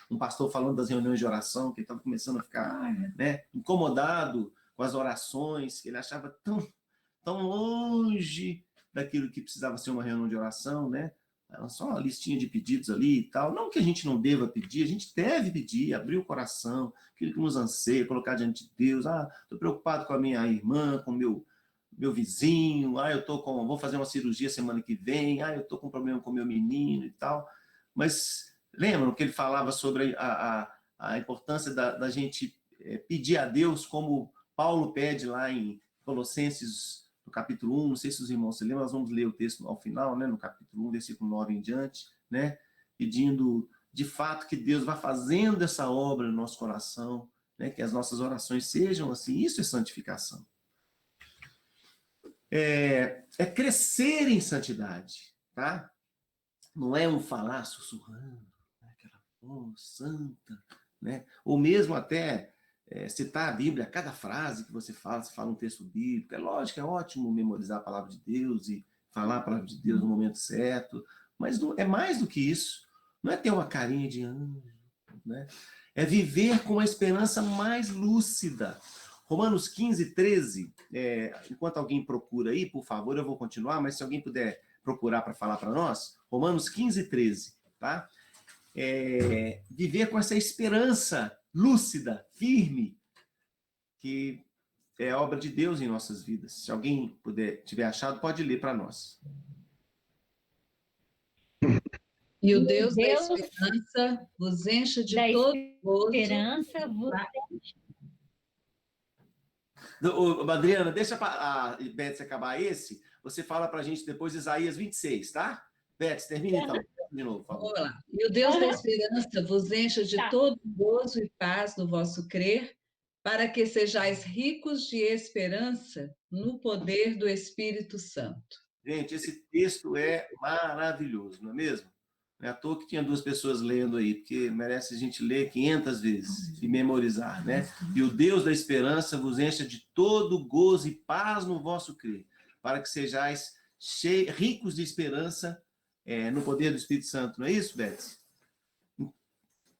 um pastor falando das reuniões de oração, que ele estava começando a ficar, né, incomodado com as orações, que ele achava tão longe daquilo que precisava ser uma reunião de oração, né? Era só uma listinha de pedidos ali e tal. Não que a gente não deva pedir, a gente deve pedir, abrir o coração, aquilo que nos anseia, colocar diante de Deus. Estou preocupado com a minha irmã, com o meu vizinho, vou fazer uma cirurgia semana que vem, eu estou com um problema com o meu menino e tal. Mas lembram que ele falava sobre a importância da gente pedir a Deus, como Paulo pede lá em Colossenses, no capítulo 1, não sei se os irmãos se lembram, nós vamos ler o texto ao final, né, no capítulo 1, versículo 9 em diante, né, pedindo de fato que Deus vá fazendo essa obra no nosso coração, né, que as nossas orações sejam assim. Isso é santificação. É crescer em santidade, tá? Não é um falar sussurrando, aquela voz santa, né? Ou mesmo até citar a Bíblia, cada frase que você fala um texto bíblico. É lógico, é ótimo memorizar a palavra de Deus e falar a palavra de Deus no momento certo, mas não, é mais do que isso. Não é ter uma carinha de anjo, né? É viver com a esperança mais lúcida. Romanos 15, 13, enquanto alguém procura aí, por favor, eu vou continuar, mas se alguém puder procurar para falar para nós, Romanos 15, 13, tá? Viver com essa esperança lúcida, firme, que é obra de Deus em nossas vidas. Se alguém tiver achado, pode ler para nós. E o Deus da esperança vos encha de todo gozo. Esperança vos... Adriana, deixa a Beth acabar esse, você fala para a gente depois Isaías 26, tá? Beth, termina então. De novo, por favor. Vamos lá. E o Deus da esperança vos encha de todo gozo e paz no vosso crer, para que sejais ricos de esperança no poder do Espírito Santo. Gente, esse texto é maravilhoso, não é mesmo? Não é à toa que tinha 2 pessoas lendo aí, porque merece a gente ler 500 vezes e memorizar, né? E o Deus da esperança vos encha de todo gozo e paz no vosso crer, para que sejais ricos de esperança no poder do Espírito Santo. Não é isso, Beth?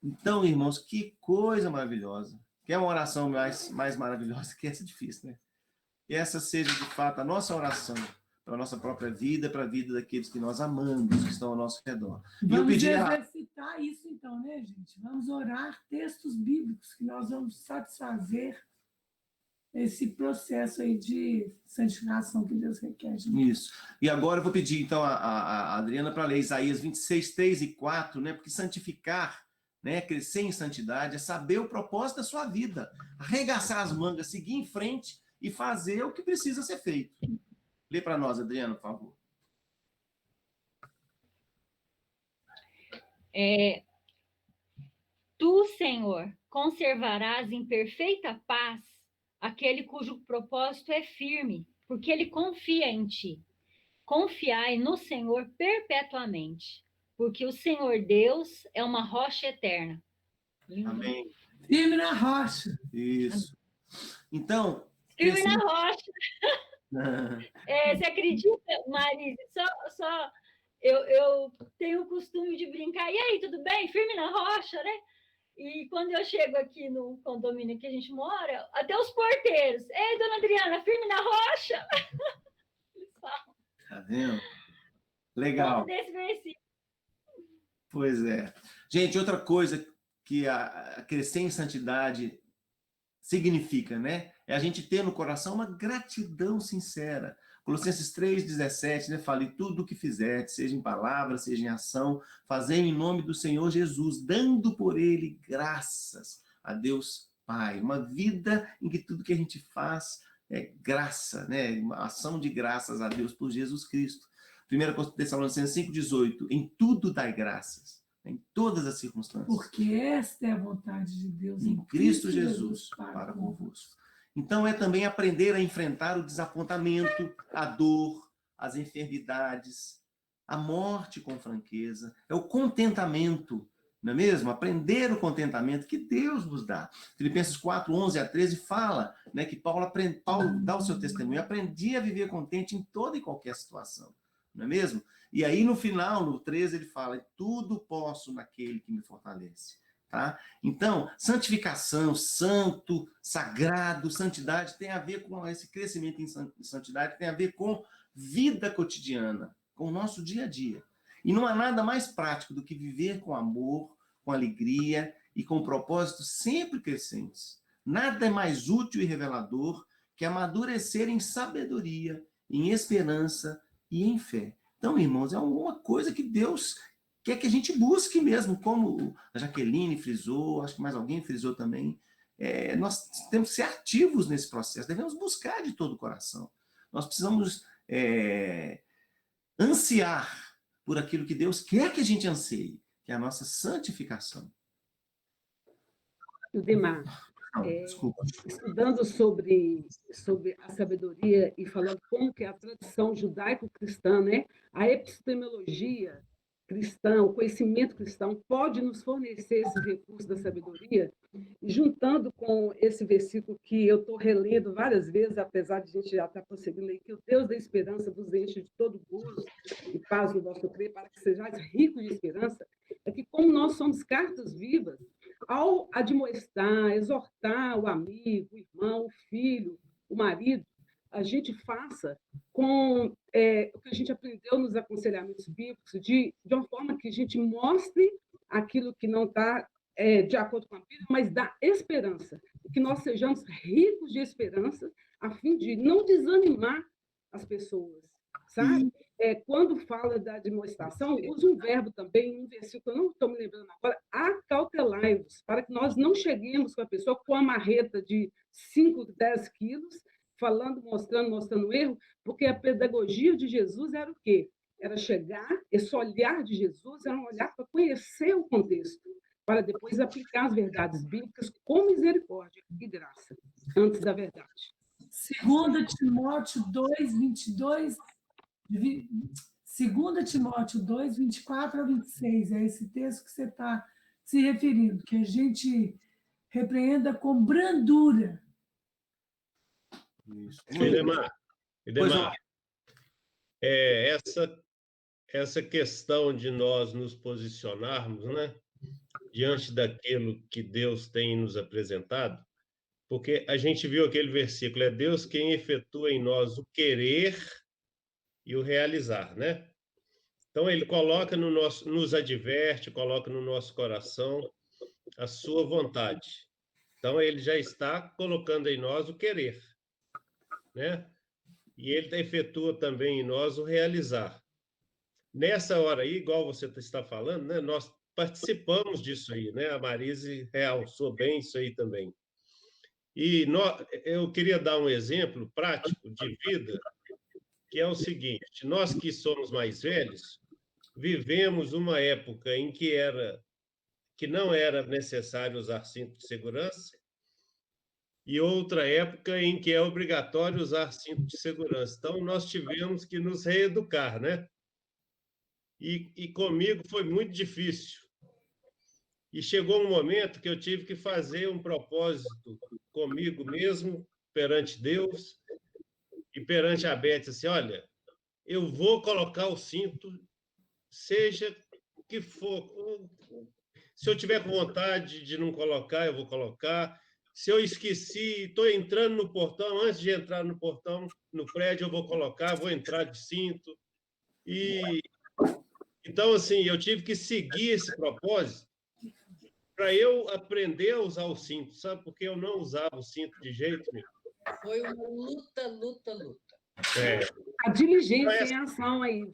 Então, irmãos, que coisa maravilhosa. Que é uma oração mais maravilhosa que essa, difícil, né? Que essa seja, de fato, a nossa oração para a nossa própria vida, para a vida daqueles que nós amamos, que estão ao nosso redor. Vamos exercitar isso, então, né, gente? Vamos orar textos bíblicos que nós vamos satisfazer esse processo aí de santificação que Deus requer. Gente. Isso. E agora eu vou pedir, então, a Adriana para ler Isaías 26, 3 e 4, né? Porque santificar, né, crescer em santidade, é saber o propósito da sua vida, arregaçar as mangas, seguir em frente e fazer o que precisa ser feito. Lê para nós, Adriana, por favor. Tu, Senhor, conservarás em perfeita paz aquele cujo propósito é firme, porque ele confia em ti. Confiai no Senhor perpetuamente, porque o Senhor Deus é uma rocha eterna. Amém. Firme na rocha. Isso. Então... Firme na rocha. Você acredita, Marise? Eu tenho o costume de brincar. E aí, tudo bem? Firme na rocha, né? E quando eu chego aqui no condomínio que a gente mora, até os porteiros. Ei, dona Adriana, firme na rocha! Eles falam. Tá vendo? Legal. Desse versículo. Pois é. Gente, outra coisa que a crescer em santidade significa, né? É a gente ter no coração uma gratidão sincera. Colossenses 3,17, né? Fale tudo o que fizer, seja em palavra, seja em ação, fazendo em nome do Senhor Jesus, dando por ele graças a Deus Pai. Uma vida em que tudo que a gente faz graça, né? Uma ação de graças a Deus por Jesus Cristo. 1 Tessalonicenses 5,18, em tudo dai graças, em todas as circunstâncias. Porque esta é a vontade de Deus em Cristo Jesus para convosco. Então, é também aprender a enfrentar o desapontamento, a dor, as enfermidades, a morte com franqueza. É o contentamento, não é mesmo? Aprender o contentamento que Deus nos dá. Filipenses 4, 11 a 13 fala, né, que Paulo dá o seu testemunho. Aprendi a viver contente em toda e qualquer situação, não é mesmo? E aí, no final, no 13, ele fala, tudo posso naquele que me fortalece. Tá? Então, santificação, santo, sagrado, santidade tem a ver com esse crescimento em santidade, tem a ver com vida cotidiana, com o nosso dia a dia. E não há nada mais prático do que viver com amor, com alegria e com propósitos sempre crescentes. Nada é mais útil e revelador que amadurecer em sabedoria, em esperança e em fé. Então, irmãos, é uma coisa que Deus quer que a gente busque mesmo, como a Jaqueline frisou, acho que mais alguém frisou também. Nós temos que ser ativos nesse processo, devemos buscar de todo o coração. Nós precisamos ansiar por aquilo que Deus quer que a gente anseie, que é a nossa santificação. Demar, Desculpa. estudando sobre a sabedoria e falando como que a tradição judaico-cristã, né, a epistemologia cristã, o conhecimento cristão pode nos fornecer esse recurso da sabedoria, e juntando com esse versículo que eu estou relendo várias vezes, apesar de a gente já estar prosseguindo aí, que o Deus da esperança vos enche de todo gozo e paz no vosso crer, para que sejais ricos de esperança, é que como nós somos cartas vivas, ao admoestar, exortar o amigo, o irmão, o filho, o marido, a gente faça com o que a gente aprendeu nos aconselhamentos bíblicos, de uma forma que a gente mostre aquilo que não está de acordo com a Bíblia, mas dá esperança, que nós sejamos ricos de esperança, a fim de não desanimar as pessoas, sabe? Quando fala da admoestação, usa um verbo também, um versículo, eu não estou me lembrando agora, acautelai-vos, para que nós não cheguemos com a pessoa com a marreta de 5, 10 quilos, falando, mostrando o erro, porque a pedagogia de Jesus era o quê? Era chegar, esse olhar de Jesus era um olhar para conhecer o contexto, para depois aplicar as verdades bíblicas com misericórdia e graça, antes da verdade. 2 Timóteo 2, 22, 2 Timóteo 2, 24 a 26, é esse texto que você está se referindo, que a gente repreenda com brandura. Isso. Idemar, essa questão de nós nos posicionarmos, né, diante daquilo que Deus tem nos apresentado, porque a gente viu aquele versículo, é Deus quem efetua em nós o querer e o realizar, né? Então, ele coloca nos adverte, coloca no nosso coração a sua vontade. Então, ele já está colocando em nós o querer, né? E ele efetua também em nós o realizar. Nessa hora aí, igual você está falando, né? Nós participamos disso aí, né? A Marise realçou bem isso aí também. E eu queria dar um exemplo prático de vida, que é o seguinte: nós que somos mais velhos, vivemos uma época em que não era necessário usar cinto de segurança, e outra época em que é obrigatório usar cinto de segurança. Então, nós tivemos que nos reeducar, né? E comigo foi muito difícil. E chegou um momento que eu tive que fazer um propósito comigo mesmo, perante Deus e perante a Beth, assim, olha, eu vou colocar o cinto, seja o que for. Se eu tiver com vontade de não colocar, eu vou colocar. Se eu esqueci, estou entrando no portão, antes de entrar no portão, no prédio, eu vou colocar, vou entrar de cinto. Então, assim, eu tive que seguir esse propósito para eu aprender a usar o cinto, sabe? Porque eu não usava o cinto de jeito nenhum. Foi uma luta. A diligência em ação aí,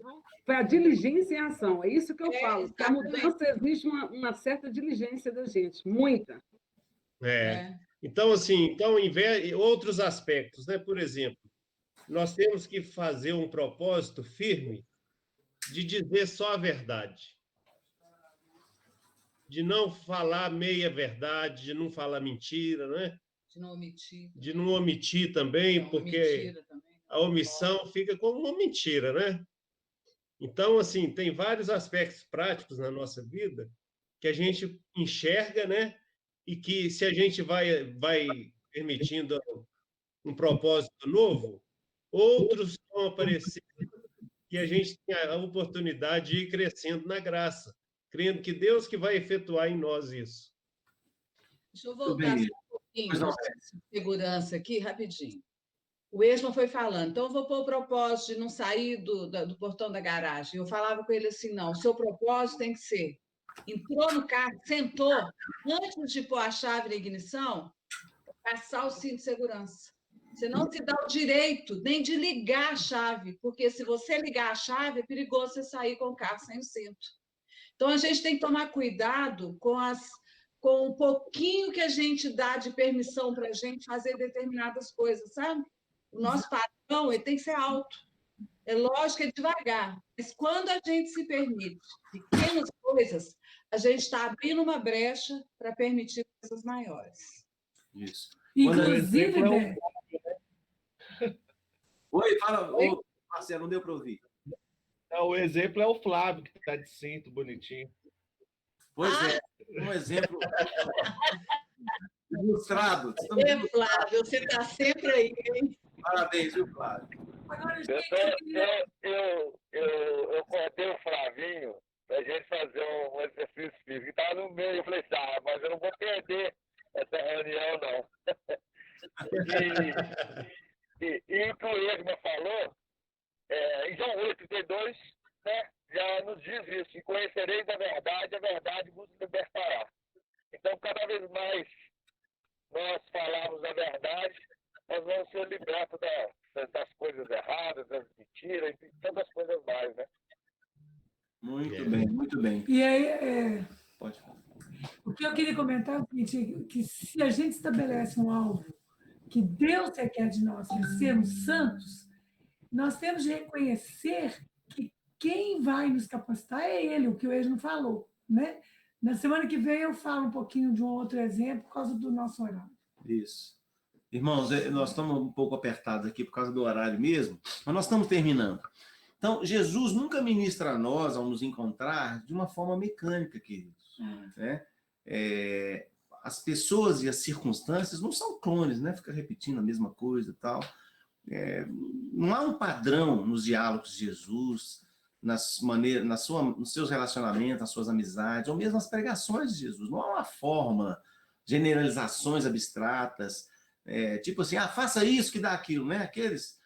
foi a diligência em ação, é isso que eu falo. A mudança existe uma certa diligência da gente, muita. Então, assim, outros aspectos, né? Por exemplo, nós temos que fazer um propósito firme de dizer só a verdade, de não falar meia verdade, de não falar mentira, né? De não omitir. De não omitir também, Não, porque mentira também. a omissão fica como uma mentira, né? Então, assim, tem vários aspectos práticos na nossa vida que a gente enxerga, né? E que se a gente vai permitindo um propósito novo, outros vão aparecer e a gente tem a oportunidade de ir crescendo na graça, crendo que Deus que vai efetuar em nós isso. Deixa eu Tudo voltar bem. só um pouquinho Pois não, de segurança aqui, rapidinho. O Esma foi falando, então eu vou pôr o propósito de não sair do portão da garagem. Eu falava com ele assim, não, o seu propósito tem que ser, entrou no carro, sentou, antes de pôr a chave na ignição, passar o cinto de segurança. Você não se dá o direito nem de ligar a chave, porque se você ligar a chave, é perigoso você sair com o carro sem o cinto. Então, a gente tem que tomar cuidado com o pouquinho que a gente dá de permissão para a gente fazer determinadas coisas, sabe? O nosso padrão ele tem que ser alto. É lógico que é devagar, mas quando a gente se permite pequenas coisas, a gente está abrindo uma brecha para permitir coisas maiores. Isso. Inclusive, Bé, Oi, fala. Ô, Marcelo, não deu para ouvir. Não, o exemplo é o Flávio, que está de cinto, bonitinho. Pois é, um exemplo ilustrado. Flávio, você está sempre aí, hein? Parabéns, viu, Flávio? agora, Eu, gente, tô- eu queria... eu cortei o Flavinho para a gente fazer um exercício físico. Estava no meio, eu falei assim, mas eu não vou perder essa reunião, não. E o que o Esma falou, em João 8:32, né, já nos diz isso, e conhecereis a verdade vos libertará. Então, cada vez mais nós falamos a verdade, nós vamos ser libertos das coisas erradas, das mentiras, e tantas coisas mais, né? Muito bem, muito bem. E aí, Pode falar. o que eu queria comentar é o seguinte, que se a gente estabelece um alvo que Deus requer de nós, que é sermos santos, nós temos de reconhecer que quem vai nos capacitar é Ele, o que o Esmo falou, né? Na semana que vem eu falo um pouquinho de um outro exemplo por causa do nosso horário. Isso. Irmãos, nós estamos um pouco apertados aqui por causa do horário mesmo, mas nós estamos terminando. Então, Jesus nunca ministra a nós, ao nos encontrar, de uma forma mecânica, queridos. Né? As pessoas e as circunstâncias não são clones, né? Fica repetindo a mesma coisa e tal. Não há um padrão nos diálogos de Jesus, nos seus relacionamentos, nas suas amizades, ou mesmo nas pregações de Jesus. Não há uma forma, generalizações abstratas, tipo assim, faça isso que dá aquilo, né? Aqueles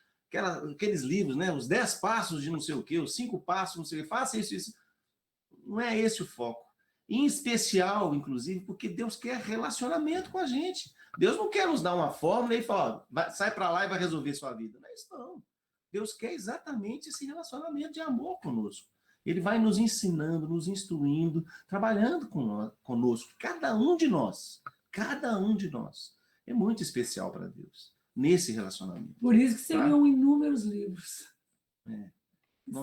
livros, né? Os 10 passos de não sei o quê, os 5 passos, não sei o quê, faça isso. Não é esse o foco. Em especial, inclusive, porque Deus quer relacionamento com a gente. Deus não quer nos dar uma fórmula e falar, sai para lá e vai resolver sua vida. Não é isso, não. Deus quer exatamente esse relacionamento de amor conosco. Ele vai nos ensinando, nos instruindo, trabalhando conosco. Cada um de nós é muito especial para Deus, nesse relacionamento. Por isso que seriam inúmeros livros.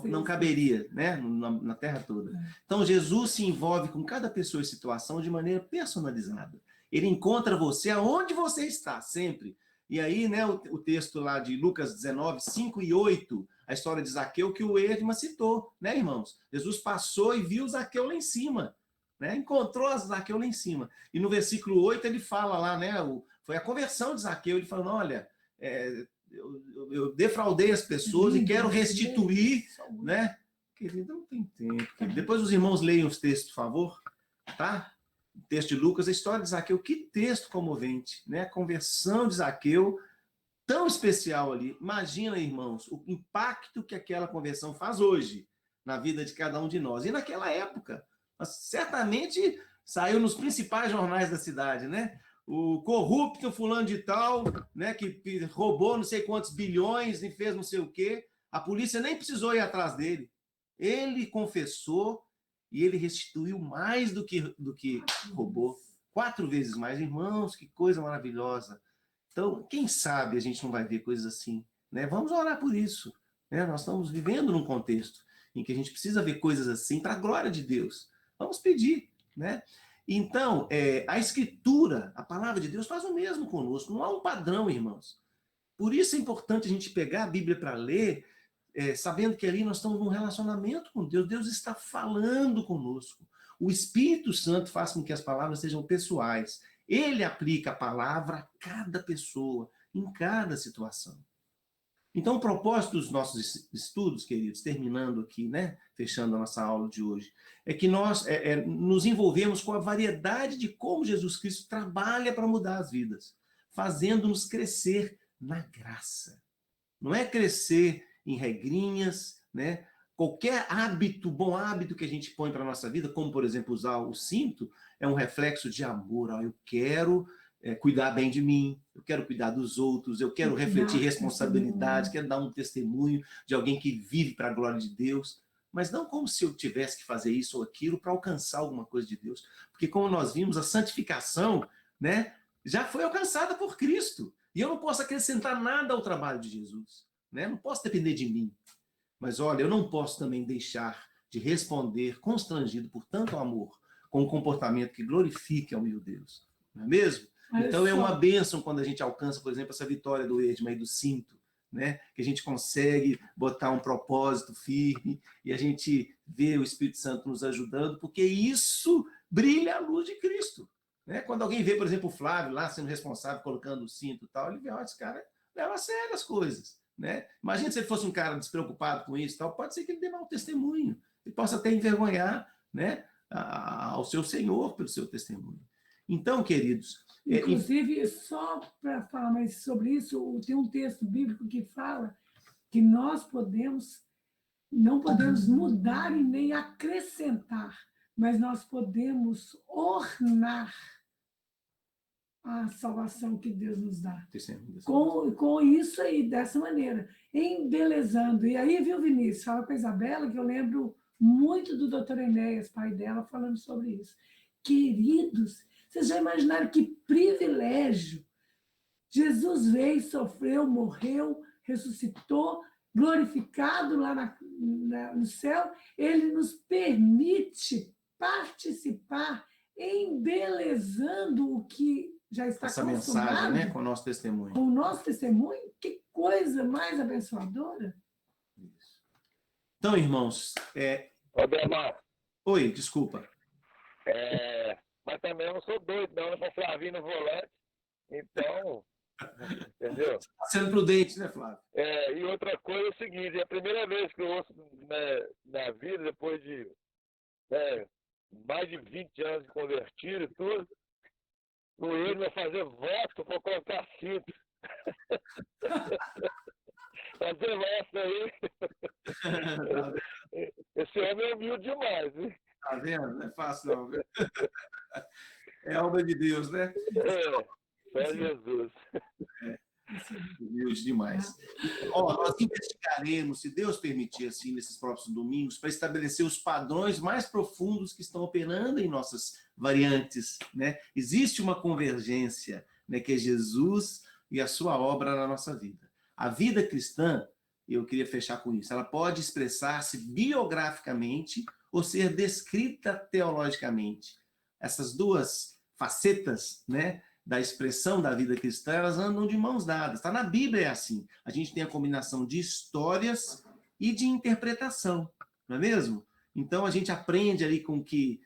Não caberia, né? Na Terra toda. Então, Jesus se envolve com cada pessoa e situação de maneira personalizada. Ele encontra você aonde você está, sempre. E aí, né, o texto lá de Lucas 19, 5 e 8, a história de Zaqueu, que o Edma citou, né, irmãos? Jesus passou e viu Zaqueu lá em cima, né? Encontrou Zaqueu lá em cima. E no versículo 8 ele fala lá, né? Foi a conversão de Zaqueu, ele falando, olha, eu defraudei as pessoas e quero restituir, né? Querido, não tem tempo. Querido. Depois os irmãos leiam os textos, por favor, tá? O texto de Lucas, a história de Zaqueu, que texto comovente, né? A conversão de Zaqueu, tão especial ali. Imagina, irmãos, o impacto que aquela conversão faz hoje na vida de cada um de nós. E naquela época, certamente saiu nos principais jornais da cidade, né? O corrupto fulano de tal, né, que roubou não sei quantos bilhões e fez não sei o quê. A polícia nem precisou ir atrás dele. Ele confessou e ele restituiu mais do que roubou. 4 vezes mais. Irmãos, que coisa maravilhosa. Então, quem sabe a gente não vai ver coisas assim, né? Vamos orar por isso, né? Nós estamos vivendo num contexto em que a gente precisa ver coisas assim para a glória de Deus. Vamos pedir, né? Então, a Escritura, a palavra de Deus, faz o mesmo conosco. Não há um padrão, irmãos. Por isso é importante a gente pegar a Bíblia para ler, sabendo que ali nós estamos num relacionamento com Deus. Deus está falando conosco. O Espírito Santo faz com que as palavras sejam pessoais. Ele aplica a palavra a cada pessoa, em cada situação. Então, o propósito dos nossos estudos, queridos, terminando aqui, né, fechando a nossa aula de hoje, é que nós nos envolvemos com a variedade de como Jesus Cristo trabalha para mudar as vidas, fazendo-nos crescer na graça. Não é crescer em regrinhas, né? Qualquer hábito, bom hábito que a gente põe para a nossa vida, como, por exemplo, usar o cinto, é um reflexo de amor. Eu quero cuidar bem de mim, eu quero cuidar dos outros, eu quero refletir responsabilidade, quero dar um testemunho de alguém que vive para a glória de Deus, mas não como se eu tivesse que fazer isso ou aquilo para alcançar alguma coisa de Deus, porque como nós vimos, a santificação, né, já foi alcançada por Cristo, e eu não posso acrescentar nada ao trabalho de Jesus, né? Não posso depender de mim, mas olha, eu não posso também deixar de responder constrangido por tanto amor, com um comportamento que glorifique ao meu Deus, não é mesmo? Então é uma bênção quando a gente alcança, por exemplo, essa vitória do Edma e do cinto, né? Que a gente consegue botar um propósito firme e a gente vê o Espírito Santo nos ajudando, porque isso brilha a luz de Cristo, né? Quando alguém vê, por exemplo, o Flávio lá sendo responsável, colocando o cinto e tal, ele vê, ó, esse cara leva a sério as coisas, né? Imagina se ele fosse um cara despreocupado com isso e tal, pode ser que ele dê mau testemunho, ele possa até envergonhar, né, ao seu Senhor pelo seu testemunho. Então, queridos... Inclusive, só para falar mais sobre isso, tem um texto bíblico que fala que nós não podemos mudar e nem acrescentar, mas nós podemos ornar a salvação que Deus nos dá. Com isso aí, dessa maneira, embelezando. E aí, viu, Vinícius, fala com a Isabela, que eu lembro muito do Dr. Enéas, pai dela, falando sobre isso. Queridos, vocês já imaginaram que privilégio? Jesus veio, sofreu, morreu, ressuscitou, glorificado lá no céu, ele nos permite participar, embelezando o que já está essa consumado, mensagem, né, com o nosso testemunho. Com o nosso testemunho, que coisa mais abençoadora. Isso. Então, irmãos... Ademar. Oi, desculpa. Mas também eu não sou doido, não. Eu sou Flavinho no volante. Então, entendeu? Você está sendo prudente, né, Flávio? E outra coisa é o seguinte, é a primeira vez que eu ouço na vida, depois de mais de 20 anos de convertido e tudo, o ele vai fazer voto para colocar cinto. Fazer voto aí. Esse homem é humilde demais, hein? Tá vendo? Não é fácil, não. É obra de Deus, né? Só Jesus. Humilde demais. Nós investigaremos, se Deus permitir, assim, nesses próximos domingos, para estabelecer os padrões mais profundos que estão operando em nossas variantes, né? Existe uma convergência, né, que é Jesus e a sua obra na nossa vida. A vida cristã, eu queria fechar com isso, ela pode expressar-se biograficamente ou ser descrita teologicamente. Essas duas facetas, né, da expressão da vida cristã, elas andam de mãos dadas. Está na Bíblia, é assim. A gente tem a combinação de histórias e de interpretação, não é mesmo? Então, a gente aprende ali com o que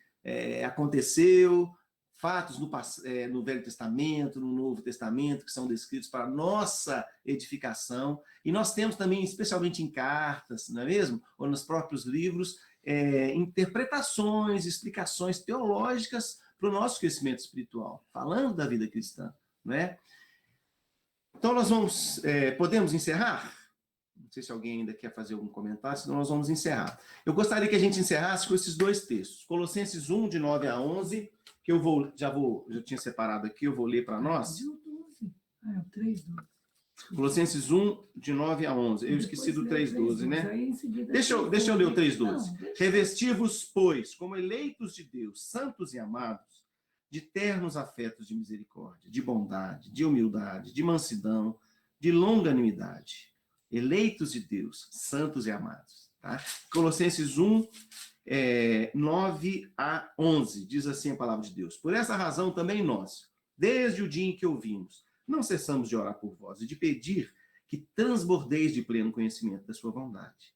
aconteceu, fatos no Velho Testamento, no Novo Testamento, que são descritos para a nossa edificação. E nós temos também, especialmente em cartas, não é mesmo? Ou nos próprios livros, interpretações, explicações teológicas para o nosso crescimento espiritual, falando da vida cristã, não é? Então, nós podemos encerrar? Não sei se alguém ainda quer fazer algum comentário, senão nós vamos encerrar. Eu gostaria que a gente encerrasse com esses dois textos. Colossenses 1, de 9 a 11, que eu já tinha separado aqui, eu vou ler para nós. O 3:12. Colossenses 1, de 9 a 11. Eu esqueci do 3:12, né? Deixa eu ler o 3:12. Revesti-vos, pois, como eleitos de Deus, santos e amados, de ternos afetos de misericórdia, de bondade, de humildade, de mansidão, de longanimidade, eleitos de Deus, santos e amados. Tá? Colossenses 1, 9 a 11, diz assim a palavra de Deus. Por essa razão também nós, desde o dia em que ouvimos, não cessamos de orar por vós e de pedir que transbordeis de pleno conhecimento da sua vontade,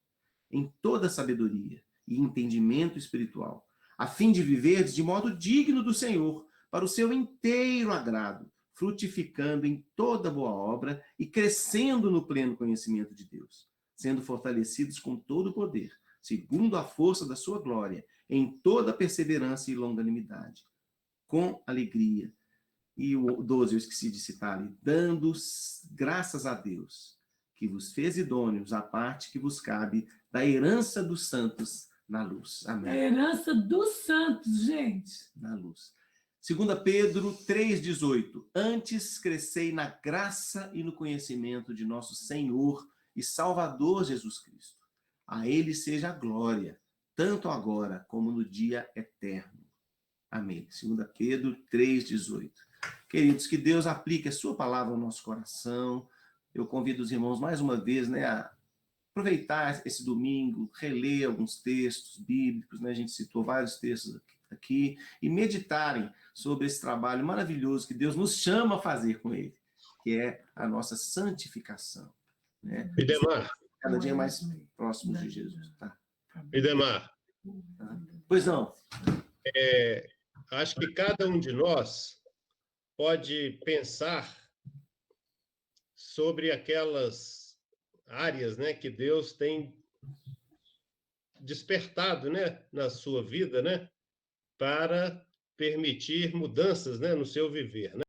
em toda sabedoria e entendimento espiritual, a fim de viverdes de modo digno do Senhor, para o seu inteiro agrado, frutificando em toda boa obra e crescendo no pleno conhecimento de Deus, sendo fortalecidos com todo o poder, segundo a força da sua glória, em toda perseverança e longanimidade, com alegria. E o 12, eu esqueci de citar ali, dando graças a Deus, que vos fez idôneos à parte que vos cabe da herança dos santos na luz. Amém. A herança dos santos, gente. Na luz. 2 Pedro 3,18. Antes crescei na graça e no conhecimento de nosso Senhor e Salvador Jesus Cristo. A ele seja a glória, tanto agora como no dia eterno. Amém. 2 Pedro 3,18. Queridos, que Deus aplique a sua palavra ao nosso coração. Eu convido os irmãos mais uma vez, né, a aproveitar esse domingo, reler alguns textos bíblicos, né? A gente citou vários textos aqui, e meditarem sobre esse trabalho maravilhoso que Deus nos chama a fazer com ele, que é a nossa santificação. Né? Idemar. Cada dia mais próximos de Jesus. Tá? Idemar. Pois não. Acho que cada um de nós pode pensar sobre aquelas áreas, né, que Deus tem despertado, né, na sua vida, né, para permitir mudanças, né, no seu viver, né?